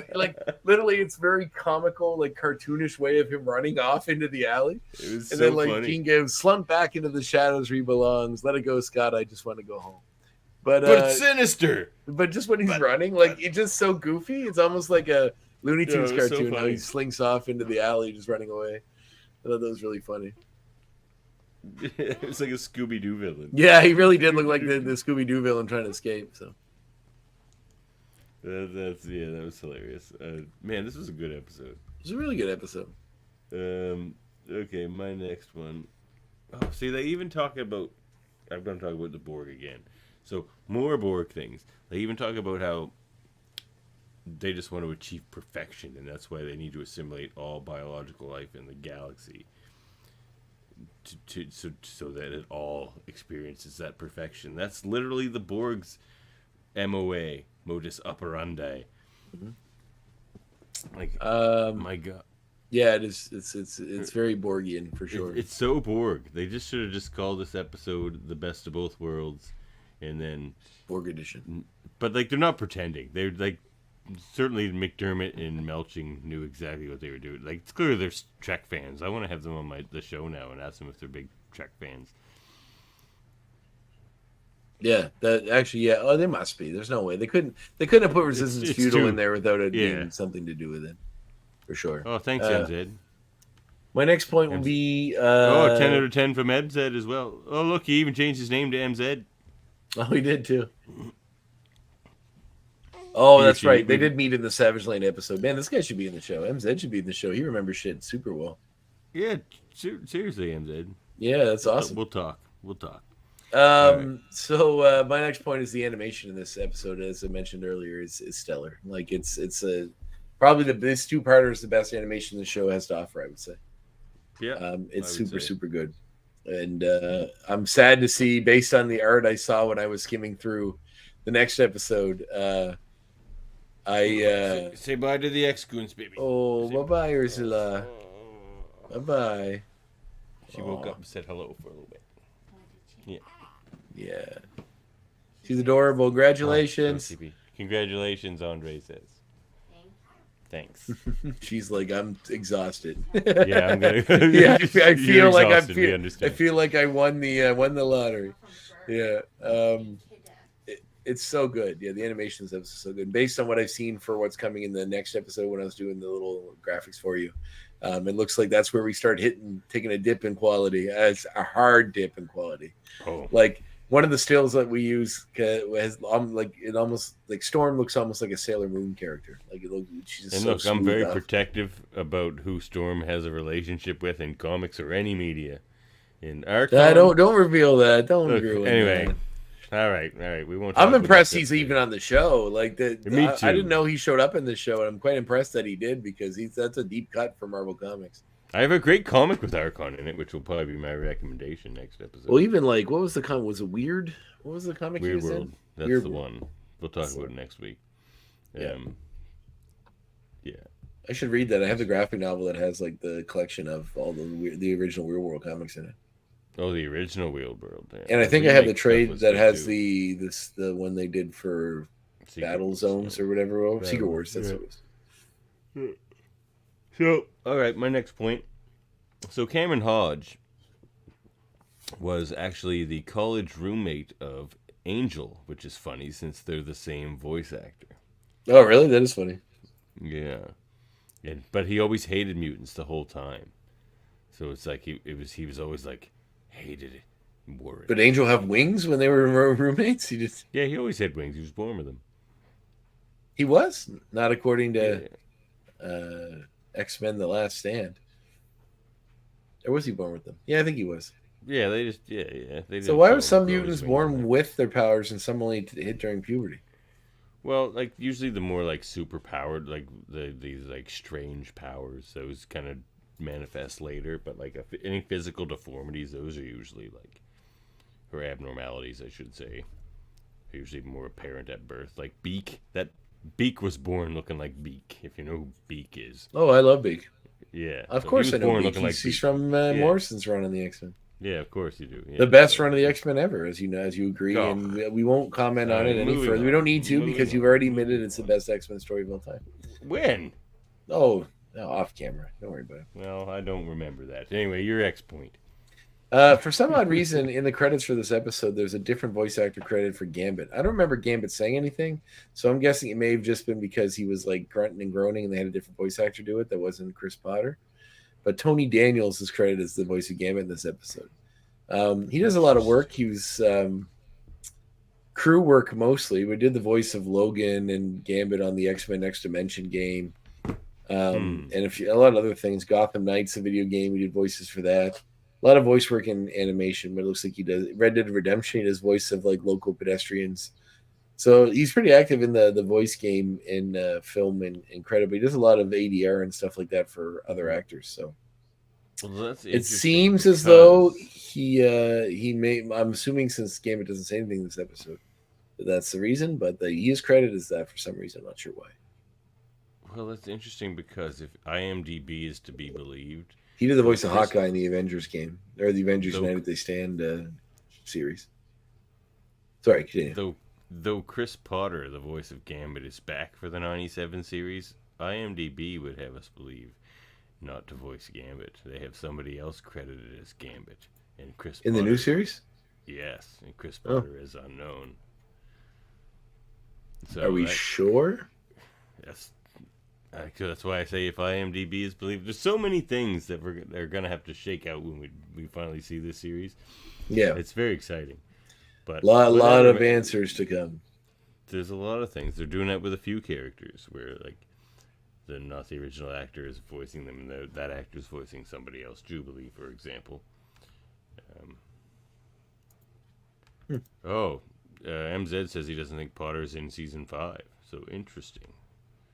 literally, it's very comical, like cartoonish way of him running off into the alley. It was and so then funny. Jean gives slump back into the shadows where he belongs. Let it go, Scott. I just want to go home. But it's Sinister. But just when he's running, like it's just so goofy. It's almost like a Looney Tunes cartoon. So how he slinks off into the alley, just running away. I thought that was really funny. It's like a Scooby-Doo villain. Yeah, he really did look like the Scooby-Doo villain trying to escape. So that was hilarious. Man, this was a good episode. It was a really good episode. Okay, my next one. Oh, see, they even talk about. I'm going to talk about the Borg again. So more Borg things. They even talk about how they just want to achieve perfection, and that's why they need to assimilate all biological life in the galaxy. So that it all experiences that perfection. That's literally the Borg's MOA, modus operandi. Like, my God. Yeah, it is. It's very Borgian for sure. It's so Borg. They just should have just called this episode "The Best of Both Worlds," and then Borg edition. But like, they're not pretending. They're like. Certainly, McDermott and Melching knew exactly what they were doing. Like, it's clear they're Trek fans. I want to have them on the show now and ask them if they're big Trek fans. Yeah, that actually, yeah. Oh, they must be. There's no way they couldn't have put Resistance Feudal in there without it being something to do with it, for sure. Oh, thanks, MZ. My next point will be 10 out of 10 from MZ as well. Oh, look, he even changed his name to MZ. Oh, he did too. Oh, that's right. They did meet in the Savage Lane episode. Man, this guy should be in the show. MZ should be in the show. He remembers shit super well. Yeah, seriously, MZ. Yeah, that's awesome. We'll talk. So my next point is the animation in this episode, as I mentioned earlier, is stellar. Like it's a probably this two-parter is the best animation the show has to offer, I would say. Yeah, it's super good, and I'm sad to see, based on the art I saw when I was skimming through the next episode. Say bye to the X-Goons, baby. Oh, bye-bye, Ursula. Bye-bye. She woke up and said hello for a little bit. Yeah. She's adorable. Congratulations. Congratulations, Andre says. Thanks. She's like, I'm exhausted. Yeah, I'm gonna. Yeah, I feel like I feel like I won the lottery. Yeah. It's so good. Yeah, the animations are so good. Based on what I've seen for what's coming in the next episode, when I was doing the little graphics for you, it looks like that's where we start taking a dip in quality. It's a hard dip in quality. Oh. Like one of the stills that we use has it almost like Storm looks almost like a Sailor Moon character. Like it looks. She's and so look, I'm very smooth protective about who Storm has a relationship with in comics or any media. In our don't reveal that. Don't ruin anyway. that. All right. We won't. I'm impressed he's even on the show. Like Me too. I didn't know he showed up in the show, and I'm quite impressed that he did because that's a deep cut for Marvel Comics. I have a great comic with Archon in it, which will probably be my recommendation next episode. Well, even like, what was the comic? Was it Weird? What was the comic? Weird he was World. In? That's Weird the World. one. We'll talk about it next week. Yeah. I should read that. I have the graphic novel that has like the collection of all the original Weird World comics in it. Oh, the original Weird World. Yeah. And I think I have the trade that has the one they did for Battle Zones or whatever. Secret Wars. That's what it was. So, all right, my next point. So Cameron Hodge was actually the college roommate of Angel, which is funny since they're the same voice actor. Oh, really? That is funny. Yeah. But he always hated mutants the whole time. So it's like he was always like hated it, worried. But Angel have wings when they were roommates? Yeah, he always had wings. He was born with them. He was? Not according to X-Men: The Last Stand. Or was he born with them? Yeah, I think he was. Yeah, they just They so why were some mutants born with their powers and some only hit during puberty? Well, like usually the more like super powered, like these like strange powers, those kind of manifest later. But like any physical deformities, those are usually like, or abnormalities, I should say, are usually more apparent at birth. Like Beak, that Beak was born looking like Beak. If you know who Beak is. Oh, I love Beak. Yeah, of course I know Beak. He's from Morrison's run on the X-Men. Yeah, of course you do. Yeah. The best run of the X-Men ever, as you know, as you agree, and we won't comment on it any further. We don't need to because you've already admitted it's the best X-Men story of all time. When? Oh, off camera. Don't worry about it. Well, I don't remember that. Anyway, your X point. For some odd reason, in the credits for this episode, there's a different voice actor credited for Gambit. I don't remember Gambit saying anything, so I'm guessing it may have just been because he was like grunting and groaning, and they had a different voice actor do it that wasn't Chris Potter. But Tony Daniels is credited as the voice of Gambit in this episode. He does a lot of work. He was crew work mostly. We did the voice of Logan and Gambit on the X-Men Next Dimension game, and a lot of other things. Gotham Knights, a video game, we did voices for that. A lot of voice work in animation, but it looks like he does Red Dead Redemption. He does voice of like local pedestrians. So he's pretty active in the voice game and film and credit. But he does a lot of ADR and stuff like that for other actors. So it seems as though he may. I'm assuming since Gambit doesn't say anything in this episode, that's the reason. But he is credited as that for some reason. I'm not sure why. Well, that's interesting because if IMDb is to be believed, he did the voice of Hawkeye in the Avengers game or the Avengers United They Stand series. Sorry, continue. Though Chris Potter, the voice of Gambit, is back for the 97 series, IMDb would have us believe not to voice Gambit. They have somebody else credited as Gambit. And Chris in Potter, the new series? Yes, and Chris Potter is unknown. So are we sure? Yes. That's why I say if IMDb is believed. There's so many things that they're going to have to shake out when we finally see this series. Yeah. It's very exciting. But a lot of answers to come. There's a lot of things. They're doing that with a few characters where, like, not the original actor is voicing them, and that actor is voicing somebody else. Jubilee, for example. MZ says he doesn't think Potter's in season 5. So interesting.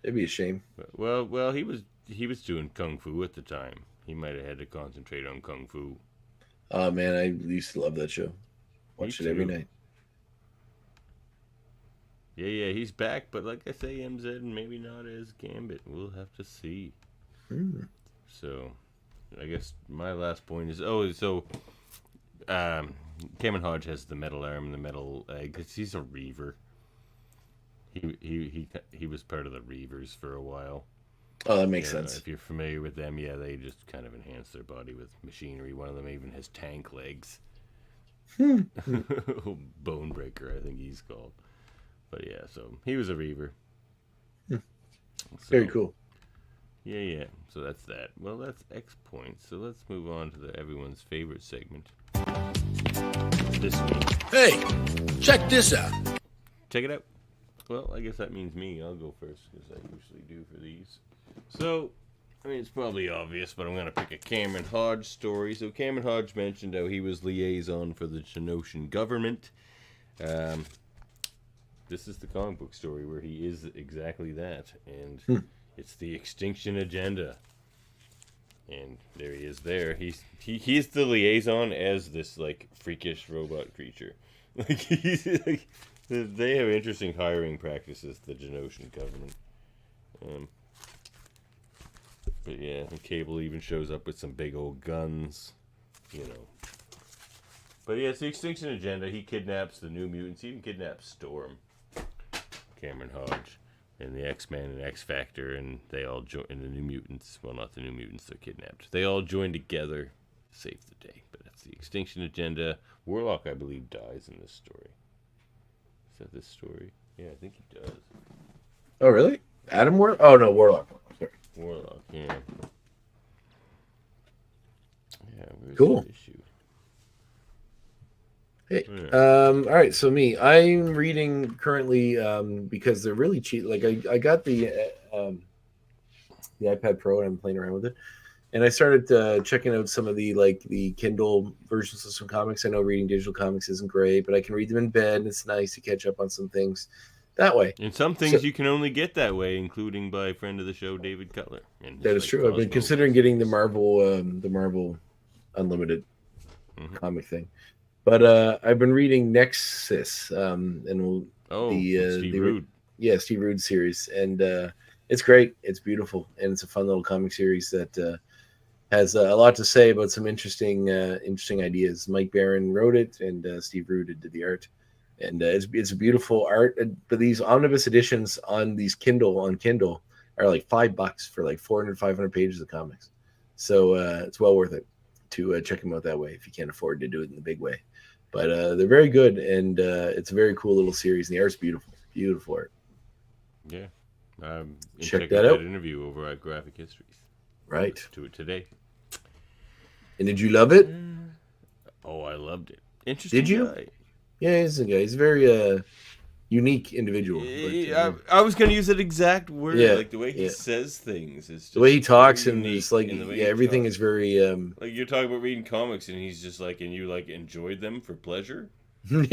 It'd be a shame. Well, he was doing kung fu at the time. He might have had to concentrate on kung fu. Oh man, I used to love that show. Watch it every night. Yeah, he's back, but like I say, MZ maybe not as Gambit. We'll have to see. So, I guess my last point is Cameron Hodge has the metal arm and the metal egg because he's a Reaver. He was part of the Reavers for a while. Oh, that makes sense. If you're familiar with them, they just kind of enhance their body with machinery. One of them even has tank legs. Bonebreaker, I think he's called. But yeah, so he was a Reaver. Very cool. Yeah. So that's that. Well, that's X points. So let's move on to everyone's favorite segment. This week. Hey, check this out. Check it out. Well, I guess that means me. I'll go first because I usually do for these. So, I mean, it's probably obvious, but I'm going to pick a Cameron Hodge story. So Cameron Hodge mentioned how he was liaison for the Genoshan government. This is the comic book story where he is exactly that. And it's the Extinction Agenda. And there he is there. He's the liaison as this, like, freakish robot creature. Like, he's... Like, they have interesting hiring practices, the Genoshan government. But yeah, and Cable even shows up with some big old guns, But yeah, it's the Extinction Agenda. He kidnaps the New Mutants. He even kidnaps Storm, Cameron Hodge, and the X-Men and X-Factor, and they all join. And the New Mutants, well, not the New Mutants, they're kidnapped. They all join together to save the day. But that's the Extinction Agenda. Warlock, I believe, dies in this story. Is that this story? Yeah, I think he does. Oh, really? Adam Warlock? Oh, no, Warlock. Sorry. Warlock, yeah. Yeah, where's cool. the issue? Hey, all right, so me. I'm reading currently because they're really cheap. Like, I got the iPad Pro and I'm playing around with it. And I started checking out some of the Kindle versions of some comics. I know reading digital comics isn't great, but I can read them in bed, and it's nice to catch up on some things that way. And some things you can only get that way, including by a friend of the show, David Cutler. That is true. I've been considering getting the Marvel Unlimited comic thing, but I've been reading Nexus, and Steve Rude. Yeah, Steve Rude series, and it's great. It's beautiful, and it's a fun little comic series that has a lot to say about some interesting ideas. Mike Barron wrote it, and Steve Rude did the art. And it's a beautiful art. But these omnibus editions on Kindle are like $5 for like 400, 500 pages of comics. So it's well worth it to check them out that way if you can't afford to do it in the big way. But they're very good, and it's a very cool little series. And the art's beautiful, beautiful art. Yeah, check that out. That interview over at Graphic Histories. Right. To it today. And did you love it? Oh, I loved it. Interesting. Did you? Guy. Yeah, he's a guy. He's a very unique individual. But, I was going to use that exact word. Yeah, like the way he says things. Is just the way he talks, and unique, it's like, everything is very. Like you're talking about reading comics, and he's just like, and you like enjoyed them for pleasure. Like,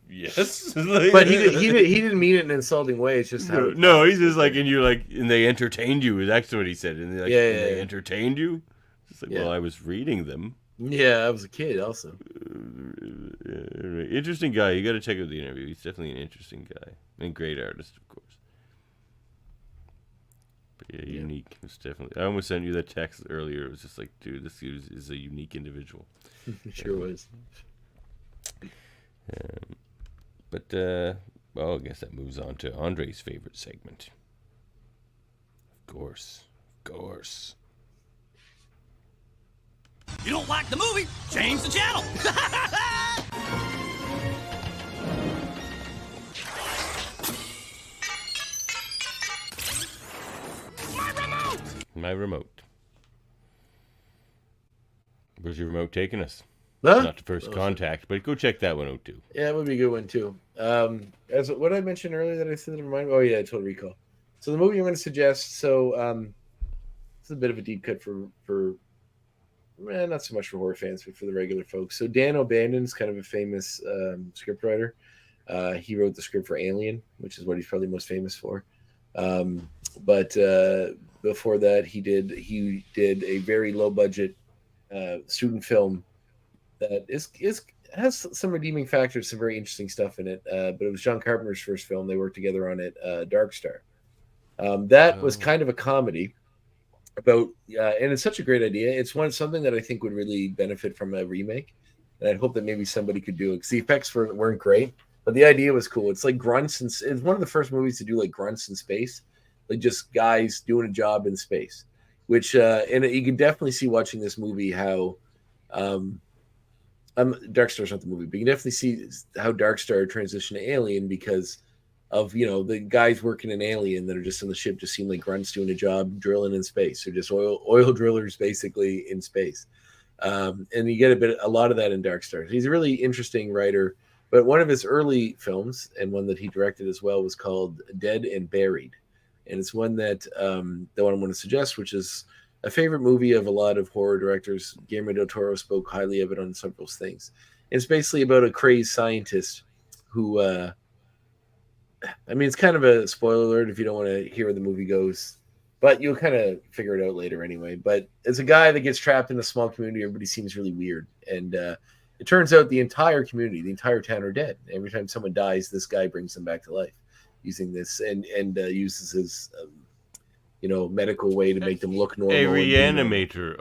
yes, but he didn't mean it in an insulting way. It's just how he's just like, and you like, and they entertained you. That's what he said. And like, they entertained you. It's like, well, I was reading them. Yeah, I was a kid also. Interesting guy. You got to check out the interview. He's definitely an interesting guy and great artist, of course. But yeah, unique. It's definitely. I almost sent you that text earlier. It was just like, dude, this dude is a unique individual. Sure was. Well, I guess that moves on to Andre's favorite segment. Of course. You don't like the movie? Change the channel. My remote. Where's your remote taking us? Huh? Not to First Contact, but go check that one out too. Yeah, it would be a good one too. As what I mentioned earlier that I said in mind. Oh yeah, Total Recall. So the movie I'm going to suggest. So this is a bit of a deep cut for not so much for horror fans, but for the regular folks. So Dan O'Bannon's kind of a famous scriptwriter. He wrote the script for Alien, which is what he's probably most famous for. But before that, he did a very low budget student film that has some redeeming factors, some very interesting stuff in it. But it was John Carpenter's first film. They worked together on it, Dark Star. That was kind of a comedy about, and it's such a great idea. It's something that I think would really benefit from a remake, and I'd hope that maybe somebody could do it because the effects weren't great, but the idea was cool. It's like grunts, and it's one of the first movies to do like grunts in space, like just guys doing a job in space. Which and you can definitely see watching this movie how. Dark Star's not the movie, but you can definitely see how Dark Star transitioned to Alien because of the guys working in Alien that are just on the ship just seem like grunts doing a job drilling in space. They're just oil drillers basically in space, and you get a lot of that in Dark Star. He's a really interesting writer, but one of his early films and one that he directed as well was called Dead and Buried, and it's one that the one I want to suggest, which is a favorite movie of a lot of horror directors. Guillermo del Toro spoke highly of it on several things. It's basically about a crazed scientist who, it's kind of a spoiler alert if you don't want to hear where the movie goes, but you'll kind of figure it out later anyway. But it's a guy that gets trapped in a small community. Everybody seems really weird. And it turns out the entire community, the entire town are dead. Every time someone dies, this guy brings them back to life using this and uses his... medical way to make them look normal. A reanimator,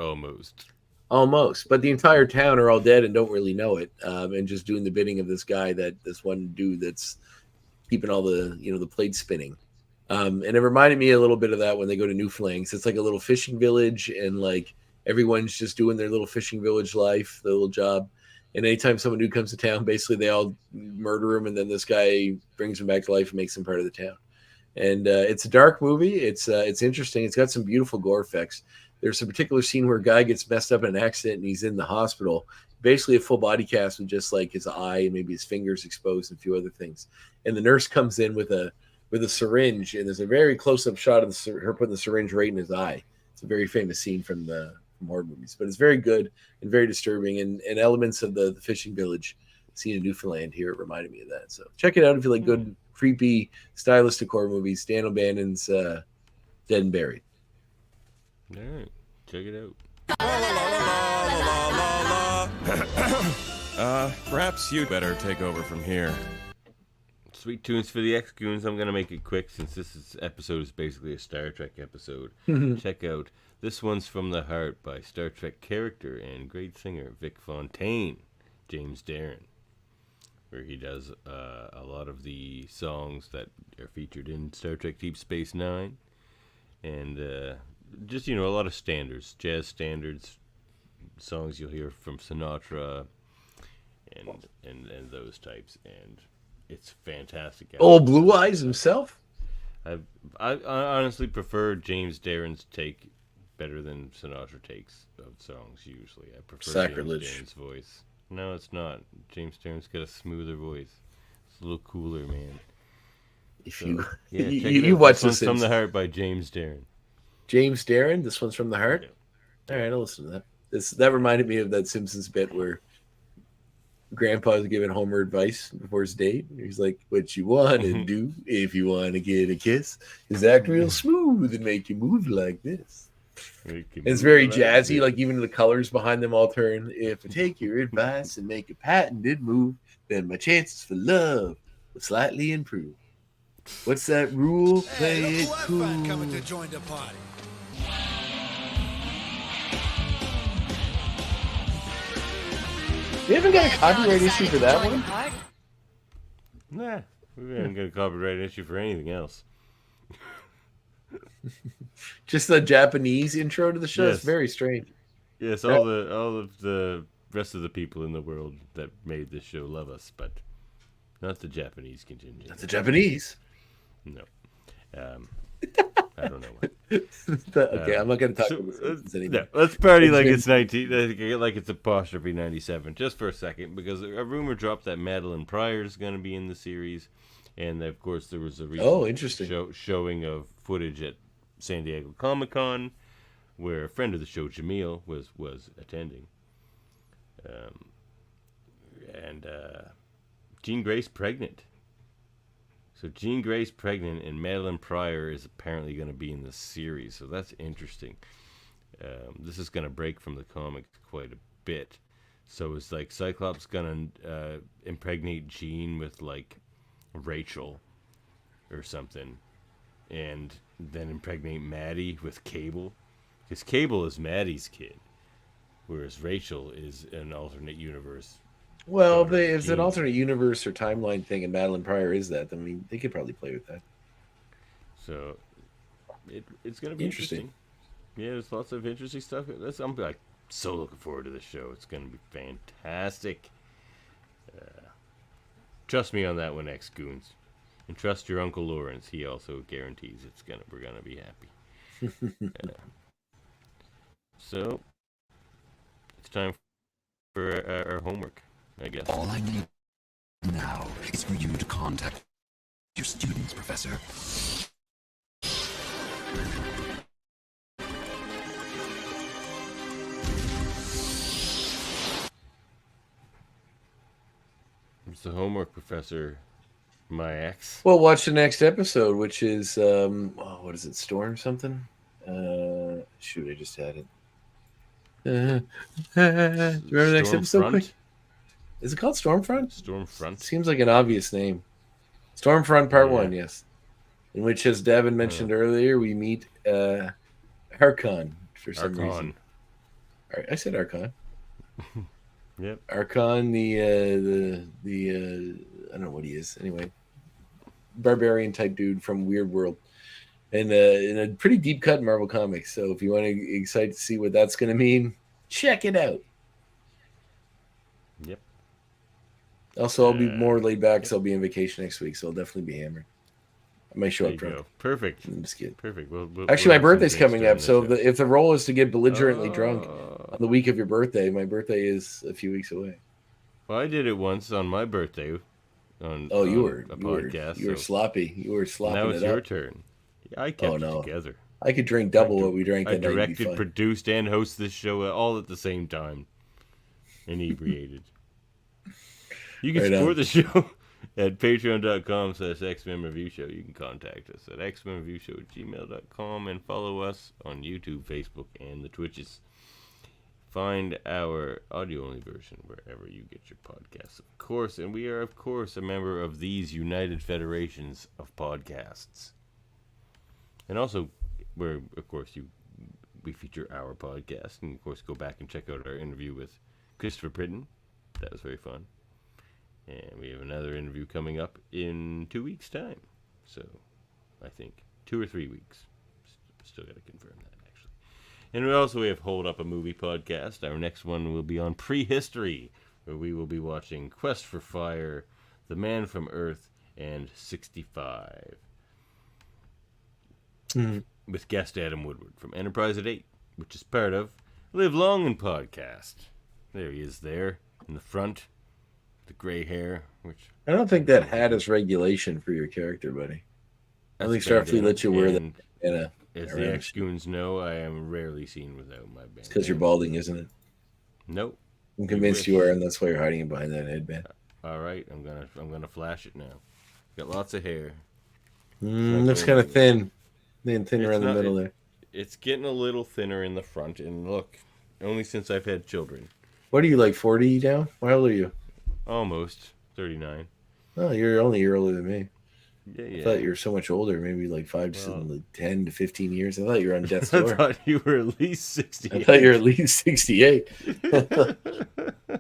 almost. But the entire town are all dead and don't really know it, and just doing the bidding of this guy, this one dude that's keeping all the the plates spinning. And it reminded me a little bit of that when they go to New Phalanx. It's like a little fishing village, and like everyone's just doing their little fishing village life, their little job. And anytime someone new comes to town, basically they all murder him, and then this guy brings him back to life and makes him part of the town. And it's a dark movie. It's interesting. It's got some beautiful gore effects. There's a particular scene where a guy gets messed up in an accident and he's in the hospital. Basically a full body cast with just like his eye and maybe his fingers exposed and a few other things. And the nurse comes in with a syringe, and there's a very close-up shot of her putting the syringe right in his eye. It's a very famous scene from horror movies. But it's very good and very disturbing, and elements of the fishing village seen in Newfoundland here, it reminded me of that. So check it out if you like good creepy stylistic horror movies. Dan O'Bannon's Dead and Buried. All right, check it out. Perhaps you'd better take over from here. Sweet tunes for the X-Goons. I'm going to make it quick since episode is basically a Star Trek episode. Check out This One's From the Heart by Star Trek character and great singer Vic Fontaine, James Darren, where he does a lot of the songs that are featured in Star Trek Deep Space Nine, and just a lot of standards, jazz standards, songs you'll hear from Sinatra, and those types, and it's fantastic. Blue Eyes himself. I honestly prefer James Darren's take better than Sinatra takes of songs. Usually, I prefer Sacrilege. James Darren's voice. No, it's not. James Darren's got a smoother voice. It's a little cooler, man. You watch This One's From the Heart by James Darren. James Darren, This One's From the Heart? Yeah. All right, I'll listen to that. That reminded me of that Simpsons bit where Grandpa's giving Homer advice before his date. He's like, what you want to do if you want to get a kiss is act real smooth and make you move like this. It's very jazzy, like even the colors behind them all turn. If I take your advice and make a patented move, then my chances for love will slightly improve. What's that rule? Play it cool. Coming to join the party. We haven't got a copyright issue for that one? Nah, we haven't got a copyright issue for anything else. Just the Japanese intro to the show. Yes. It's very strange. Yes, all of the rest of the people in the world that made this show love us, but not the Japanese contingent. Not the Japanese. No. I don't know what. Okay, I'm not going to talk about this anymore. No, let's party like it's 19, like it's apostrophe 97, just for a second, because a rumor dropped that Madeline Pryor is going to be in the series, and of course there was a recent interesting showing of footage at San Diego Comic-Con where a friend of the show, Jaemeel, was attending. And Jean Grey's pregnant. So Jean Grey's pregnant, and Madeline Pryor is apparently going to be in the series. So that's interesting. This is going to break from the comics quite a bit. So it's like Cyclops going to impregnate Jean with like Rachel or something, and then impregnate Maddie with Cable, because Cable is Maddie's kid, whereas Rachel is an alternate universe. Well, if it's an alternate universe or timeline thing, and Madeline Pryor is that, then they could probably play with that. So it's going to be interesting. Yeah, there's lots of interesting stuff. I'm like so looking forward to this show. It's going to be fantastic. Trust me on that one, ex-goons. And trust your Uncle Lawrence. He also guarantees we're gonna be happy. So it's time for our homework, I guess. All I need now is for you to contact your students, Professor. It's the homework, Professor. My ex. Well, watch the next episode, which is what is it? Storm something? Shoot, I just had it. Do you remember the next episode? Quick? Is it called Stormfront? Stormfront. Seems like an obvious name. Stormfront Part 1, yes. In which, as Davan mentioned earlier, we meet Archon for some reason. I said Archon. Yep. Archon, the I don't know what he is. Anyway, barbarian type dude from Weird World, and in a pretty deep cut in Marvel Comics. So if you want to excited to see what that's going to mean, check it out. Yep. Also, I'll be more laid back because I'll be on vacation next week, so I'll definitely be hammered. I may show up drunk. Go. Perfect. I'm just kidding. Perfect. Actually, my birthday's coming up, so if the role is to get belligerently drunk on the week of your birthday, my birthday is a few weeks away. Well, I did it once on my birthday. You were a podcast. You were sloppy. You were slopping it up. Now it's your turn. Yeah, I kept it together. I could drink double what we drank that night. I directed, produced, and hosted this show all at the same time. Inebriated. You can support the show at patreon.com/XMen Review Show. You can contact us at xmenreviewshow@gmail.com and follow us on YouTube, Facebook, and the Twitches. Find our audio-only version wherever you get your podcasts, of course. And we are, of course, a member of these United Federations of Podcasts. And also, where, of course, we feature our podcast. And, of course, go back and check out our interview with Christopher Britton. That was very fun. And we have another interview coming up in 2 weeks' time. So, I think 2 or 3 weeks. Still got to confirm that. And we have Hold Up a Movie podcast. Our next one will be on prehistory, where we will be watching Quest for Fire, The Man from Earth, and 65. With guest Adam Woodward from Enterprise at 8, which is part of Live Long and Podcast. There he is there, in the front, the gray hair. Which I don't think that hat is regulation for your character, buddy. I think Starfleet lets you wear that. As the ex-goons know, I am rarely seen without my band. It's because you're balding, isn't it? Nope. I'm convinced you are, and that's why you're hiding behind that headband. All right, I'm gonna flash it now. Got lots of hair. Looks kind of thin. Thin around the middle there. It's getting a little thinner in the front, and look, only since I've had children. What are you, like 40 now? How old are you? Almost 39. Oh, you're only a year older than me. Yeah. I thought you were so much older, maybe like 10 to 15 years. I thought you were on death's door. I thought you were at least 68. I thought you were at least 68.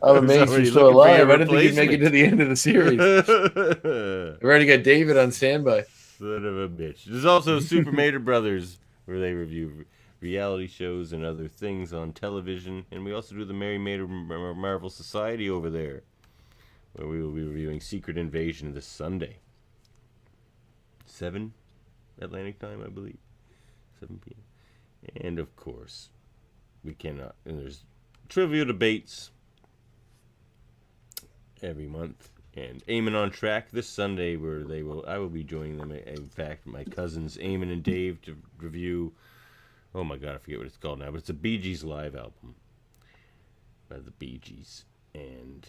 I'm amazed you're still alive. I didn't think you'd make it to the end of the series. I've already got David on standby. Son of a bitch. There's also Super Mater Brothers, where they review reality shows and other things on television. And we also do the Mary Mater Marvel Society over there, where we will be reviewing Secret Invasion this Sunday. 7 Atlantic time, I believe. 7 p.m. And, of course, and there's trivia debates every month. And Eamon on Track this Sunday, where I will be joining them. In fact, my cousins Eamon and Dave to review Oh my god, I forget what it's called now, but it's a Bee Gees live album by the Bee Gees. And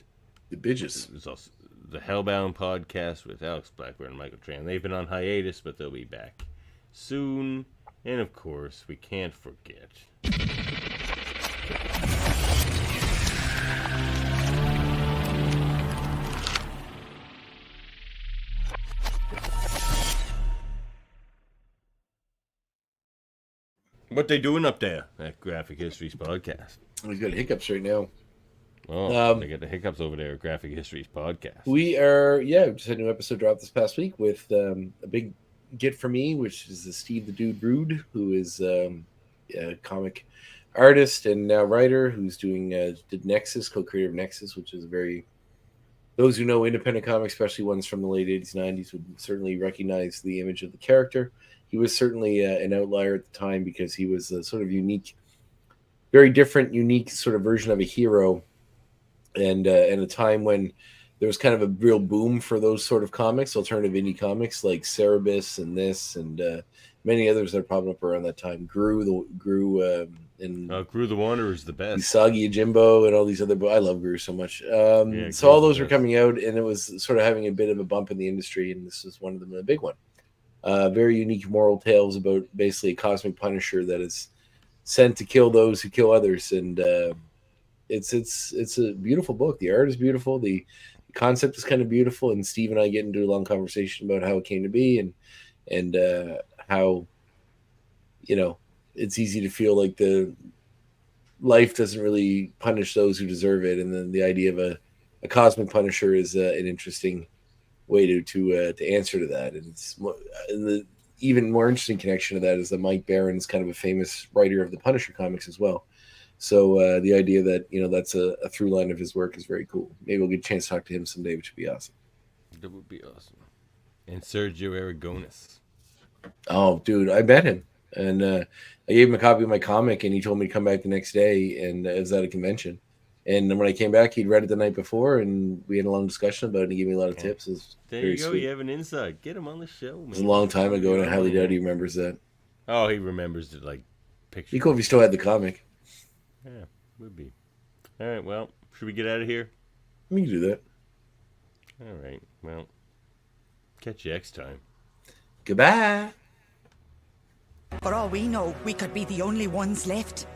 the Bitches. There's also the Hellbound podcast with Alex Blackburn and Michael Tran. They've been on hiatus, but they'll be back soon. And of course, we can't forget what they doing up there at Graphic Histories Podcast. We've got hiccups right now. Oh, they got the hiccups over there at Graphic Histories Podcast. We just had a new episode drop this past week with a big get for me, which is Steve the Dude Rude, who is a comic artist and now writer who's doing did Nexus, co-creator of Nexus, which is those who know independent comics, especially ones from the late 80s, 90s, would certainly recognize the image of the character. He was certainly an outlier at the time because he was a sort of unique, very different, unique sort of version of a hero. And at a time when there was kind of a real boom for those sort of comics, alternative indie comics like Cerebus and this and many others that are popping up around that time. Gru the Wanderer is the best. Usagi Jimbo and all these other. I love Gru so much. So all those were coming out, and it was sort of having a bit of a bump in the industry, and this is one of them, a big one. Very unique moral tales about basically a cosmic punisher that is sent to kill those who kill others, and it's a beautiful book. The art is beautiful. The concept is kind of beautiful, and Steve and I get into a long conversation about how it came to be, and how it's easy to feel like the life doesn't really punish those who deserve it, and then the idea of a cosmic punisher is an interesting way to answer to that. And it's the even more interesting connection to that is that Mike Barron is kind of a famous writer of the Punisher comics as well. So the idea that that's a through line of his work is very cool. Maybe we'll get a chance to talk to him someday, which would be awesome. That would be awesome. And Sergio Aragonis. Oh, dude, I met him, and I gave him a copy of my comic, and he told me to come back the next day, and it was at a convention. And then when I came back, he'd read it the night before, and we had a long discussion about it, and he gave me a lot of tips. It was there very you go. sweet. You have an insight. Get him on the show, man. It was a long time ago, and I highly doubt he remembers that. Oh, he remembers it, like, picture. Be cool if he still had the comic. Yeah, would be. All right, well, should we get out of here? We can do that. All right, well, catch you next time. Goodbye. For all we know, we could be the only ones left.